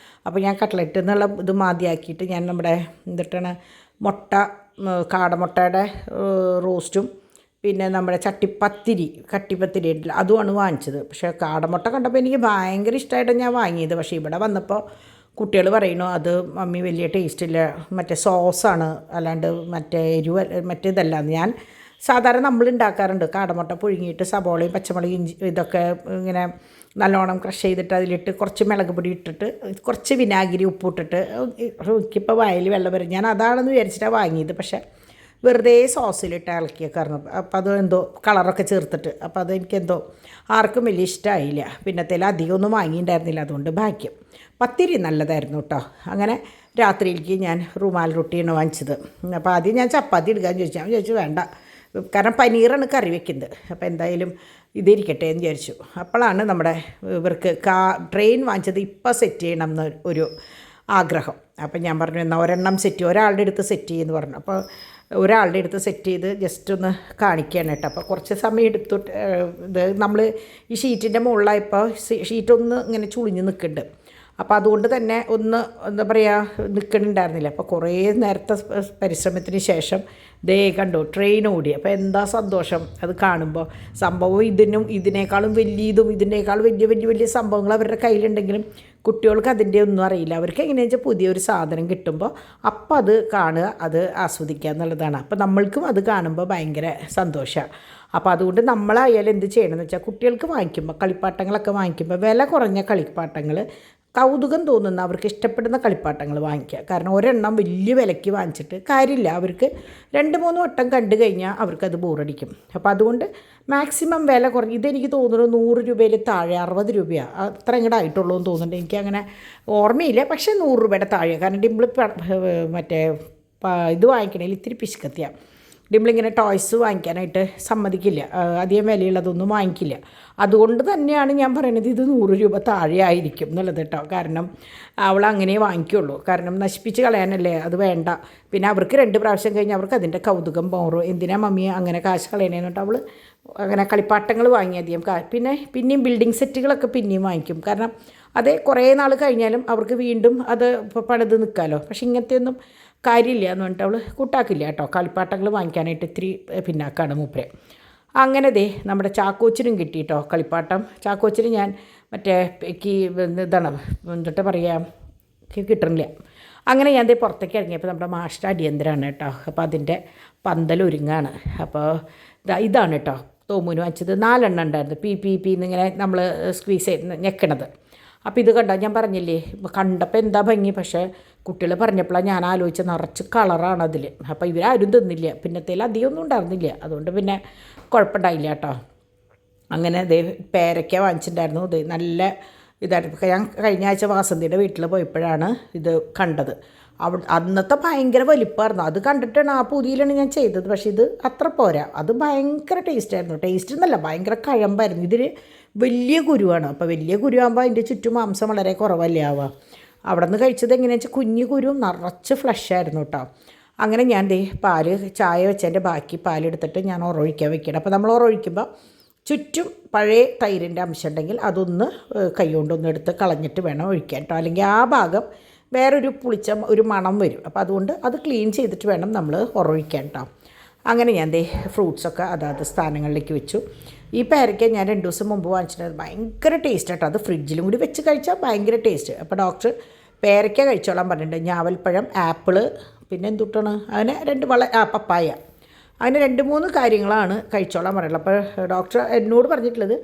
അപ്പോൾ ഞാൻ കട്ട്ലറ്റ് എന്നുള്ള ഇത് മതിയാക്കിയിട്ട് ഞാൻ നമ്മുടെ എന്തിട്ടാണ് കാടമുട്ടയുടെ റോസ്റ്റും പിന്നെ നമ്മുടെ കട്ടിപ്പത്തിരി ഉണ്ടല്ലോ അതുമാണ് വാങ്ങിച്ചത്. പക്ഷേ കാടമുട്ട കണ്ടപ്പോൾ എനിക്ക് ഭയങ്കര ഇഷ്ടമായിട്ടാണ് ഞാൻ വാങ്ങിയത്. പക്ഷേ ഇവിടെ വന്നപ്പോൾ കുട്ടികൾ പറയുന്നു അത് മമ്മി വലിയ ടേസ്റ്റില്ല, മറ്റേ സോസാണ്, അല്ലാണ്ട് മറ്റേ മറ്റേതല്ല. ഞാൻ സാധാരണ നമ്മൾ ഉണ്ടാക്കാറുണ്ട്, കാടമുട്ട പുഴുങ്ങിയിട്ട് സബോളയും പച്ചമുളക് ഇഞ്ചി ഇതൊക്കെ ഇങ്ങനെ നല്ലോണം ക്രഷ് ചെയ്തിട്ട് അതിലിട്ട് കുറച്ച് മുളക് പൊടി ഇട്ടിട്ട് കുറച്ച് വിനാഗിരി ഉപ്പിട്ടിട്ട് എനിക്കിപ്പോൾ വായിൽ വെള്ളം വരും. ഞാൻ അതാണെന്ന് വിചാരിച്ചിട്ടാണ് വാങ്ങിയത്. പക്ഷേ വെറുതെ സോസിലിട്ട് ഇളക്കിയൊക്കെ ആയിരുന്നു. അപ്പോൾ അത് എന്തോ കളറൊക്കെ ചേർത്തിട്ട് അപ്പോൾ അതെനിക്കെന്തോ ആർക്കും വലിയ ഇഷ്ടമായില്ല. പിന്നത്തേൽ അധികമൊന്നും വാങ്ങിയിട്ടുണ്ടായിരുന്നില്ല, അതുകൊണ്ട് ഭാഗ്യം. പത്തിരി നല്ലതായിരുന്നു കേട്ടോ. അങ്ങനെ രാത്രിയിലേക്ക് ഞാൻ റുമാൽ റൊട്ടിയാണ് വാങ്ങിച്ചത്. അപ്പോൾ ആദ്യം ഞാൻ ചപ്പാത്തി എടുക്കാമെന്ന് ചോദിച്ചു. ഞാൻ ചോദിച്ചു വേണ്ട, കാരണം പനീറാണ് കറി വെക്കുന്നത്. അപ്പോൾ എന്തായാലും ഇതിരിക്കട്ടെ എന്ന് വിചാരിച്ചു. അപ്പോഴാണ് നമ്മുടെ ഇവർക്ക് ട്രെയിൻ വാങ്ങിച്ചത് ഇപ്പം സെറ്റ് ചെയ്യണം എന്ന് ഒരു ആഗ്രഹം. അപ്പം ഞാൻ പറഞ്ഞു എന്നാൽ ഒരെണ്ണം ഒരാളുടെ അടുത്ത് സെറ്റ് ചെയ്യുമെന്ന് പറഞ്ഞു. അപ്പോൾ ഒരാളുടെ അടുത്ത് സെറ്റ് ചെയ്ത് ജസ്റ്റ് ഒന്ന് കാണിക്കുകയാണ് കേട്ടോ. അപ്പോൾ കുറച്ച് സമയം എടുത്തു. ഇത് നമ്മൾ ഈ ഷീറ്റിൻ്റെ മുകളിലായപ്പോൾ ഷീറ്റൊന്ന് ഇങ്ങനെ ചുളിഞ്ഞ് നിൽക്കുന്നുണ്ട്. അപ്പോൾ അതുകൊണ്ട് തന്നെ ഒന്ന് എന്താ പറയുക നിൽക്കണുണ്ടായിരുന്നില്ല. അപ്പോൾ കുറേ നേരത്തെ പരിശ്രമത്തിന് ശേഷം കണ്ടു ട്രെയിൻ ഓടി. അപ്പോൾ എന്താ സന്തോഷം അത് കാണുമ്പോൾ. സംഭവം ഇതിനേക്കാളും ഇതിനേക്കാളും വലിയ സംഭവങ്ങൾ അവരുടെ കയ്യിലുണ്ടെങ്കിലും കുട്ടികൾക്ക് അതിൻ്റെ ഒന്നും അറിയില്ല. അവർക്ക് എങ്ങനെയാണെന്ന് വെച്ചാൽ പുതിയൊരു സാധനം കിട്ടുമ്പോൾ അപ്പം അത് കാണുക, അത് ആസ്വദിക്കുക എന്നുള്ളതാണ്. അപ്പോൾ നമ്മൾക്കും അത് കാണുമ്പോൾ ഭയങ്കര സന്തോഷമാണ്. അപ്പോൾ അതുകൊണ്ട് നമ്മളായാലും എന്ത് ചെയ്യണമെന്ന് വെച്ചാൽ കുട്ടികൾക്ക് വാങ്ങിക്കുമ്പോൾ കളിപ്പാട്ടങ്ങളൊക്കെ വാങ്ങിക്കുമ്പോൾ വില കുറഞ്ഞ കളിപ്പാട്ടങ്ങൾ കൗതുകം തോന്നുന്ന അവർക്ക് ഇഷ്ടപ്പെടുന്ന കളിപ്പാട്ടങ്ങൾ വാങ്ങിക്കുക. കാരണം ഒരെണ്ണം വലിയ വിലയ്ക്ക് വാങ്ങിച്ചിട്ട് കാര്യമില്ല. അവർക്ക് 2-3 വട്ടം കണ്ടു കഴിഞ്ഞാൽ അവർക്കത് ബോറടിക്കും. അപ്പോൾ അതുകൊണ്ട് മാക്സിമം വില കുറഞ്ഞ്, ഇതെനിക്ക് തോന്നുന്നു 100 രൂപയിൽ താഴെ, 60 രൂപയാണ് അത്ര ഇങ്ങോട്ട് ആയിട്ടുള്ളൂ എന്ന് തോന്നുന്നുണ്ട്. എനിക്കങ്ങനെ ഓർമ്മയില്ല. പക്ഷേ 100 രൂപയുടെ താഴെ. കാരണം ഡിംപിൾ മറ്റേ ഇത് വാങ്ങിക്കണേൽ ഇത്തിരി പിശുക്കത്തിയാണ്. ഡിംപിളിങ്ങനെ ടോയ്സ് വാങ്ങിക്കാനായിട്ട് സമ്മതിക്കില്ല, അധികം വിലയുള്ളതൊന്നും വാങ്ങിക്കില്ല. അതുകൊണ്ട് തന്നെയാണ് ഞാൻ പറയുന്നത് ഇത് 100 രൂപ താഴെ ആയിരിക്കും എന്നുള്ളത് കേട്ടോ. കാരണം അവൾ അങ്ങനെ വാങ്ങിക്കുള്ളൂ. കാരണം നശിപ്പിച്ച് കളയാനല്ലേ, അത് വേണ്ട. പിന്നെ അവർക്ക് 2 പ്രാവശ്യം കഴിഞ്ഞ് അവർക്ക് അതിൻ്റെ കൗതുകം പോറും. എന്തിനാ മമ്മി അങ്ങനെ കാശ് കളയണേന്നിട്ട് അവൾ അങ്ങനെ കളിപ്പാട്ടങ്ങൾ വാങ്ങി അധികം പിന്നെയും ബിൽഡിംഗ് സെറ്റുകളൊക്കെ പിന്നെയും വാങ്ങിക്കും. കാരണം അത് കുറേ നാൾ കഴിഞ്ഞാലും അവർക്ക് വീണ്ടും അത് പണിത് നിൽക്കാമല്ലോ. പക്ഷെ ഇങ്ങനത്തെയൊന്നും കാര്യമില്ല എന്ന് പറഞ്ഞിട്ട് അവൾ കൂട്ടാക്കില്ല കേട്ടോ. കളിപ്പാട്ടങ്ങൾ വാങ്ങിക്കാനായിട്ട് ഇത്തിരി പിന്നാക്കാണ് മൂപ്പരെ. അങ്ങനെ നമ്മുടെ ചാക്കോച്ചിനും കിട്ടി കേട്ടോ കളിപ്പാട്ടം. ചാക്കോച്ചിന് ഞാൻ മറ്റേ ഇതാണ് എന്നിട്ട് പറയാം കിട്ടണില്ല. അങ്ങനെ ഞാൻ പുറത്തേക്ക് ഇറങ്ങിയപ്പോൾ നമ്മുടെ മാഷ്ട അടിയന്തരമാണ് കേട്ടോ. അപ്പോൾ അതിൻ്റെ പന്തലൊരുങ്ങാണ്. അപ്പോൾ ഇതാണ് കേട്ടോ തോമുന് വാങ്ങിച്ചത്. 4 എണ്ണം ഉണ്ടായിരുന്നു. പി എന്നിങ്ങനെ നമ്മൾ സ്ക്വീസ് ചെയ്ത് ഞെക്കണത്. അപ്പോൾ ഇത് കണ്ടോ, ഞാൻ പറഞ്ഞില്ലേ കണ്ടപ്പോൾ എന്താ ഭംഗി. പക്ഷേ കുട്ടികൾ പറഞ്ഞപ്പോഴാണ് ഞാൻ ആലോചിച്ച നിറച്ച് കളറാണ് അതിൽ. അപ്പോൾ ഇവരാരും തിന്നില്ല. പിന്നത്തേൽ അധികമൊന്നും ഉണ്ടായിരുന്നില്ല. അതുകൊണ്ട് പിന്നെ കുഴപ്പമുണ്ടായില്ല കേട്ടോ. അങ്ങനെ പേരയ്ക്ക വാങ്ങിച്ചിട്ടുണ്ടായിരുന്നു. നല്ല ഇതായിരുന്നു. ഞാൻ കഴിഞ്ഞ ആഴ്ച വാസന്തിയുടെ വീട്ടിൽ പോയപ്പോഴാണ് ഇത് കണ്ടത്. അന്നത്തെ ഭയങ്കര വലിപ്പമായിരുന്നു. അത് കണ്ടിട്ടാണ് ആ പുതിയിലാണ് ഞാൻ ചെയ്തത്. പക്ഷേ ഇത് അത്ര പോരാ. അത് ഭയങ്കര ടേസ്റ്റായിരുന്നു. ടേസ്റ്റ് എന്നല്ല, ഭയങ്കര കഴമ്പായിരുന്നു. ഇതിൽ വലിയ കുരുവാണ്. അപ്പോൾ വലിയ കുരുവാകുമ്പോൾ അതിൻ്റെ ചുറ്റും മാംസം വളരെ കുറവല്ലേ ആവുക. അവിടെ നിന്ന് കഴിച്ചത് എങ്ങനെയാണെന്ന് വെച്ചാൽ കുഞ്ഞു കുരുവും നിറച്ച് ഫ്ലഷായിരുന്നു കേട്ടോ. അങ്ങനെ ഞാൻ പാല് ചായ വെച്ചതിൻ്റെ ബാക്കി പാലെടുത്തിട്ട് ഞാൻ ഒറൊഴിക്കാൻ വെക്കണം. അപ്പോൾ നമ്മൾ ഒറൊഴിക്കുമ്പോൾ ചുറ്റും പഴയ തൈരിൻ്റെ അംശം ഉണ്ടെങ്കിൽ അതൊന്ന് കൈകൊണ്ടൊന്ന് എടുത്ത് കളഞ്ഞിട്ട് വേണം ഒഴിക്കാൻ കേട്ടോ. അല്ലെങ്കിൽ ആ ഭാഗം വേറൊരു പുളിച്ച ഒരു മണം വരും. അപ്പോൾ അതുകൊണ്ട് അത് ക്ലീൻ ചെയ്തിട്ട് വേണം നമ്മൾ ഒറൊഴിക്കാൻ കേട്ടോ. അങ്ങനെ ഞാൻ ഫ്രൂട്ട്സൊക്കെ അതാത് സ്ഥാനങ്ങളിലേക്ക് വെച്ചു. ഈ പേരയ്ക്ക ഞാൻ 2 ദിവസം മുമ്പ് വാങ്ങിച്ചിട്ട് ഭയങ്കര ടേസ്റ്റ് കേട്ടോ. അത് ഫ്രിഡ്ജിലും കൂടി വെച്ച് കഴിച്ചാൽ ഭയങ്കര ടേസ്റ്റ്. അപ്പോൾ ഡോക്ടർ പേരയ്ക്ക കഴിച്ചോളാൻ പറഞ്ഞിട്ടുണ്ട്. ഞാവൽപ്പഴം, ആപ്പിള്, പിന്നെ എന്തുട്ടാണ് അതിന് 2 പപ്പായ, അങ്ങനെ 2-3 കാര്യങ്ങളാണ് കഴിച്ചോളാൻ പറയുള്ളത്. അപ്പോൾ ഡോക്ടർ എന്നോട് പറഞ്ഞിട്ടുള്ളത്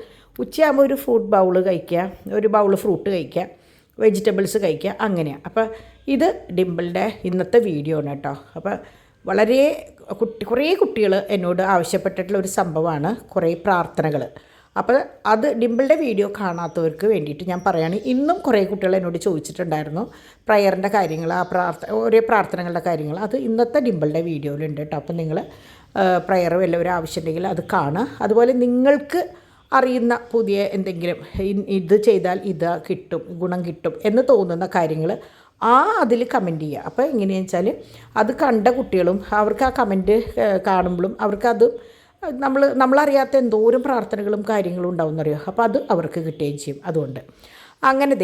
ഉച്ചയാകുമ്പോൾ ഒരു ഫ്രൂട്ട് ബൗൾ കഴിക്കുക, ഒരു ബൗൾ ഫ്രൂട്ട് കഴിക്കുക, വെജിറ്റബിൾസ് കഴിക്കുക, അങ്ങനെയാണ്. അപ്പോൾ ഇത് ഡിംപിളിൻ്റെ ഇന്നത്തെ വീഡിയോ ആണ് കേട്ടോ. അപ്പോൾ വളരെ കുറേ കുട്ടികൾ എന്നോട് ആവശ്യപ്പെട്ടിട്ടുള്ള ഒരു സംഭവമാണ് കുറേ പ്രാർത്ഥനകൾ. അപ്പോൾ അത് ഡിംപിളിൻ്റെ വീഡിയോ കാണാത്തവർക്ക് വേണ്ടിയിട്ട് ഞാൻ പറയുകയാണ്. ഇന്നും കുറേ കുട്ടികൾ എന്നോട് ചോദിച്ചിട്ടുണ്ടായിരുന്നു പ്രയറിൻ്റെ കാര്യങ്ങൾ, ഓരോ പ്രാർത്ഥനകളുടെ കാര്യങ്ങൾ. അത് ഇന്നത്തെ ഡിംപിളിൻ്റെ വീഡിയോയിലുണ്ട് കേട്ടോ. അപ്പോൾ നിങ്ങൾ പ്രയർ വല്ലവരും ആവശ്യമുണ്ടെങ്കിൽ അത് കാണുക. അതുപോലെ നിങ്ങൾക്ക് അറിയുന്ന പുതിയ എന്തെങ്കിലും ഇത് ചെയ്താൽ ഇത് കിട്ടും, ഗുണം കിട്ടും എന്ന് തോന്നുന്ന കാര്യങ്ങൾ അതിൽ കമൻറ്റ് ചെയ്യുക. അപ്പോൾ എങ്ങനെയാണെന്ന് വെച്ചാൽ അത് കണ്ട കുട്ടികളും അവർക്ക് ആ കമൻറ്റ് കാണുമ്പോഴും അവർക്കത് നമ്മളറിയാത്ത എന്തോരം പ്രാർത്ഥനകളും കാര്യങ്ങളും ഉണ്ടാവുമെന്നറിയോ. അപ്പോൾ അത് അവർക്ക് കിട്ടുകയും ചെയ്യും. അതുകൊണ്ട് അങ്ങനെ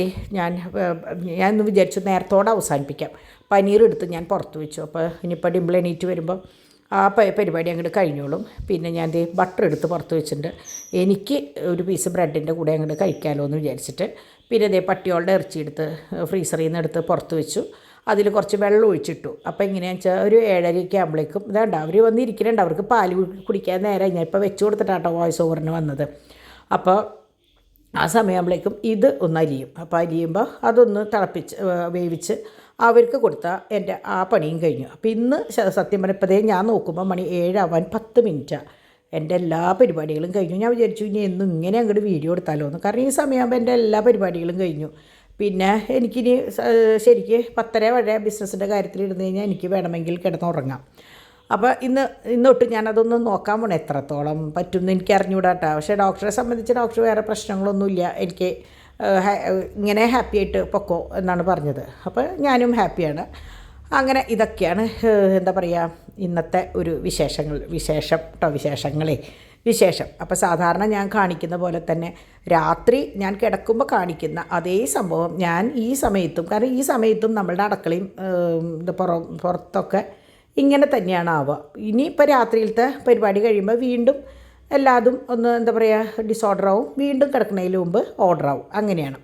ഞാൻ വിചാരിച്ചു നേരത്തോടെ അവസാനിപ്പിക്കാം. പനീർ ഞാൻ പുറത്ത് വെച്ചു. അപ്പോൾ ഇനിയിപ്പോൾ ഡിംപിൾ എണീറ്റ് വരുമ്പോൾ ആ പരിപാടി അങ്ങോട്ട് കഴിഞ്ഞോളും. പിന്നെ ഞാൻ ബട്ടർ എടുത്ത് പുറത്ത് വെച്ചിട്ടുണ്ട്. എനിക്ക് ഒരു പീസ് ബ്രെഡിൻ്റെ കൂടെ അങ്ങോട്ട് കഴിക്കാമല്ലോ എന്ന് വിചാരിച്ചിട്ട്. പിന്നെ പട്ടിയോളുടെ ഇറച്ചി എടുത്ത് ഫ്രീസറിൽ നിന്ന് എടുത്ത് പുറത്ത് വെച്ചു. അതിൽ കുറച്ച് വെള്ളം ഒഴിച്ചിട്ടു. അപ്പോൾ എങ്ങനെയാണെന്ന് വെച്ചാൽ ഒരു 7:30 ആകുമ്പോഴേക്കും ഇതാണ്ട് അവർ വന്നിരിക്കുന്നുണ്ട്. അവർക്ക് പാല് കുടിക്കാൻ നേരം ഞാൻ ഇപ്പോൾ വെച്ച് കൊടുത്തിട്ടാട്ടോ വോയിസ് ഓവറിന് വന്നത്. അപ്പോൾ ആ സമയമാകുമ്പോഴേക്കും ഇത് ഒന്ന് അരിയും. അപ്പോൾ അരിയുമ്പോൾ അതൊന്ന് വേവിച്ച് അവർക്ക് കൊടുത്താൽ എൻ്റെ ആ പണിയും കഴിഞ്ഞു. അപ്പോൾ ഇന്ന് സത്യം പറഞ്ഞപ്പോഴേ ഞാൻ നോക്കുമ്പോൾ മണി 7 ആവാൻ 10 മിനിറ്റാണ്. എൻ്റെ എല്ലാ പരിപാടികളും കഴിഞ്ഞു. ഞാൻ വിചാരിച്ചു ഇനി എന്നും ഇങ്ങനെ അങ്ങോട്ട് വീഡിയോ എടുത്താലോ എന്ന്. കാരണം ഈ സമയമാകുമ്പോൾ എൻ്റെ എല്ലാ പരിപാടികളും കഴിഞ്ഞു. പിന്നെ എനിക്കിനി ശരിക്ക് 10:30 വരെ ബിസിനസ്സിൻ്റെ കാര്യത്തിൽ ഇരുന്ന് കഴിഞ്ഞാൽ എനിക്ക് വേണമെങ്കിൽ കിടന്നുറങ്ങാം. അപ്പോൾ ഇന്നൊട്ട് ഞാനതൊന്ന് നോക്കാൻ പോകണം എത്രത്തോളം പറ്റുമെന്ന് എനിക്ക് അറിഞ്ഞുകൂടാട്ടോ. പക്ഷേ ഡോക്ടറെ സംബന്ധിച്ച് ഡോക്ടർ വേറെ പ്രശ്നങ്ങളൊന്നുമില്ല, എനിക്ക് ഇങ്ങനെ ഹാപ്പി ആയിട്ട് പൊക്കോ എന്നാണ് പറഞ്ഞത്. അപ്പോൾ ഞാനും ഹാപ്പിയാണ്. അങ്ങനെ ഇതൊക്കെയാണ് എന്താ പറയുക ഇന്നത്തെ ഒരു വിശേഷം. അപ്പോൾ സാധാരണ ഞാൻ കാണിക്കുന്ന പോലെ തന്നെ രാത്രി ഞാൻ കിടക്കുമ്പോൾ കാണിക്കുന്ന അതേ സംഭവം ഞാൻ ഈ സമയത്തും, കാരണം ഈ സമയത്തും നമ്മളുടെ അടുക്കളയും പുറത്തൊക്കെ ഇങ്ങനെ തന്നെയാണ് ആവുക. ഇനിയിപ്പോൾ രാത്രിയിലത്തെ പരിപാടി കഴിയുമ്പോൾ വീണ്ടും എല്ലാതും ഒന്ന് എന്താ പറയുക ഡിസോർഡറാവും, വീണ്ടും കിടക്കുന്നതിന് മുമ്പ് ഓർഡറാവും, അങ്ങനെയാണ്.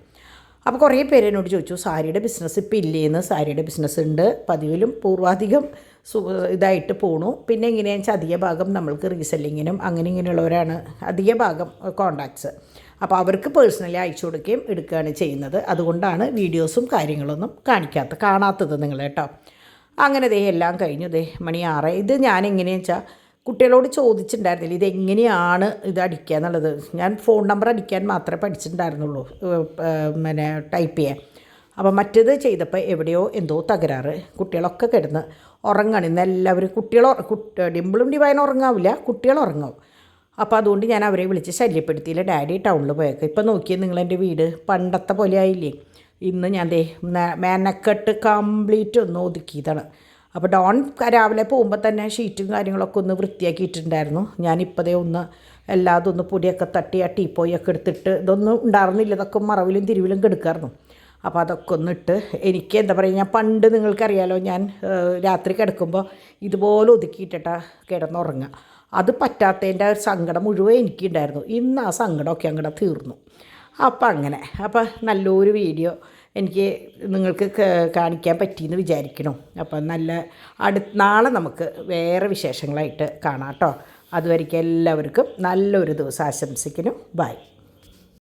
അപ്പോൾ കുറേ പേര് എന്നോട് ചോദിച്ചു സാരിയുടെ ബിസിനസ് ഇപ്പോൾ ഇല്ലേന്ന്. സാരിയുടെ ബിസിനസ് ഉണ്ട്, പതിവിലും പൂർവാധികം ഇതായിട്ട് പോണു. പിന്നെ എങ്ങനെയാണെന്ന് വെച്ചാൽ അധിക ഭാഗം നമ്മൾക്ക് റീസെല്ലിങ്ങിനും അങ്ങനെ ഇങ്ങനെയുള്ളവരാണ് അധിക ഭാഗം കോണ്ടാക്ട്സ്. അപ്പോൾ അവർക്ക് പേഴ്സണലി അയച്ചു കൊടുക്കുകയും എടുക്കുകയാണ് ചെയ്യുന്നത്. അതുകൊണ്ടാണ് വീഡിയോസും കാര്യങ്ങളൊന്നും കാണാത്തത് നിങ്ങൾ കേട്ടോ. അങ്ങനെ എല്ലാം കഴിഞ്ഞു. മണി 6. ഇത് ഞാൻ എങ്ങനെയാണെന്ന് വെച്ചാൽ കുട്ടികളോട് ചോദിച്ചിട്ടുണ്ടായിരുന്നില്ല ഇതെങ്ങനെയാണ് ഇത് അടിക്കുക എന്നുള്ളത്. ഞാൻ ഫോൺ നമ്പർ അടിക്കാൻ മാത്രമേ പഠിച്ചിട്ടുണ്ടായിരുന്നുള്ളൂ, പിന്നെ ടൈപ്പ് ചെയ്യാൻ. അപ്പോൾ മറ്റേത് ചെയ്തപ്പോൾ എവിടെയോ എന്തോ തകരാറ്. കുട്ടികളൊക്കെ കിടന്ന് ഉറങ്ങണം. ഇന്ന് എല്ലാവരും ഡിംപിളും ഡിവൈനും ഉറങ്ങാവില്ല, കുട്ടികൾ ഉറങ്ങും. അപ്പോൾ അതുകൊണ്ട് ഞാൻ അവരെ വിളിച്ച് ശല്യപ്പെടുത്തിയില്ല. ഡാഡി ടൗണിൽ പോയേക്കാം. ഇപ്പം നോക്കിയാൽ നിങ്ങളെൻ്റെ വീട് പണ്ടത്തെ പോലെ ആയില്ലേ. ഇന്ന് ഞാൻ മെനക്കെട്ട് കംപ്ലീറ്റ് ഒന്ന് ഒതുക്കിയതാണ്. അപ്പോൾ ഡോൺ രാവിലെ പോകുമ്പോൾ തന്നെ ഷീറ്റും കാര്യങ്ങളൊക്കെ ഒന്ന് വൃത്തിയാക്കിയിട്ടുണ്ടായിരുന്നു. ഞാനിപ്പോൾ ഒന്ന് എല്ലാതൊന്ന് പൊടിയൊക്കെ തട്ടി ആ ടീപ്പോയൊക്കെ എടുത്തിട്ട് ഇതൊന്നും ഉണ്ടായിരുന്നില്ല, ഇതൊക്കെ മറവിലും തിരിവിലും കെടുക്കായിരുന്നു. അപ്പോൾ അതൊക്കെ ഒന്ന് ഇട്ട് എനിക്ക് എന്താ പറയുക, ഞാൻ പണ്ട് നിങ്ങൾക്കറിയാലോ ഞാൻ രാത്രി കിടക്കുമ്പോൾ ഇതുപോലെ ഒതുക്കിയിട്ടിട്ടാണ് കിടന്നുറങ്ങുക. അത് പറ്റാത്തതിൻ്റെ സങ്കടം മുഴുവൻ എനിക്കുണ്ടായിരുന്നു. ഇന്ന് ആ സങ്കടമൊക്കെ അങ്ങോട്ട് തീർന്നു. അപ്പോൾ നല്ലൊരു വീഡിയോ എനിക്ക് നിങ്ങൾക്ക് കാണിക്കാൻ പറ്റിയെന്ന് വിചാരിക്കണം. അപ്പം നാളെ നമുക്ക് വേറെ വിശേഷങ്ങളായിട്ട് കാണാം കേട്ടോ. അതുവരെയ്ക്കും എല്ലാവർക്കും നല്ലൊരു ദിവസം ആശംസിക്കുന്നു. ബൈ.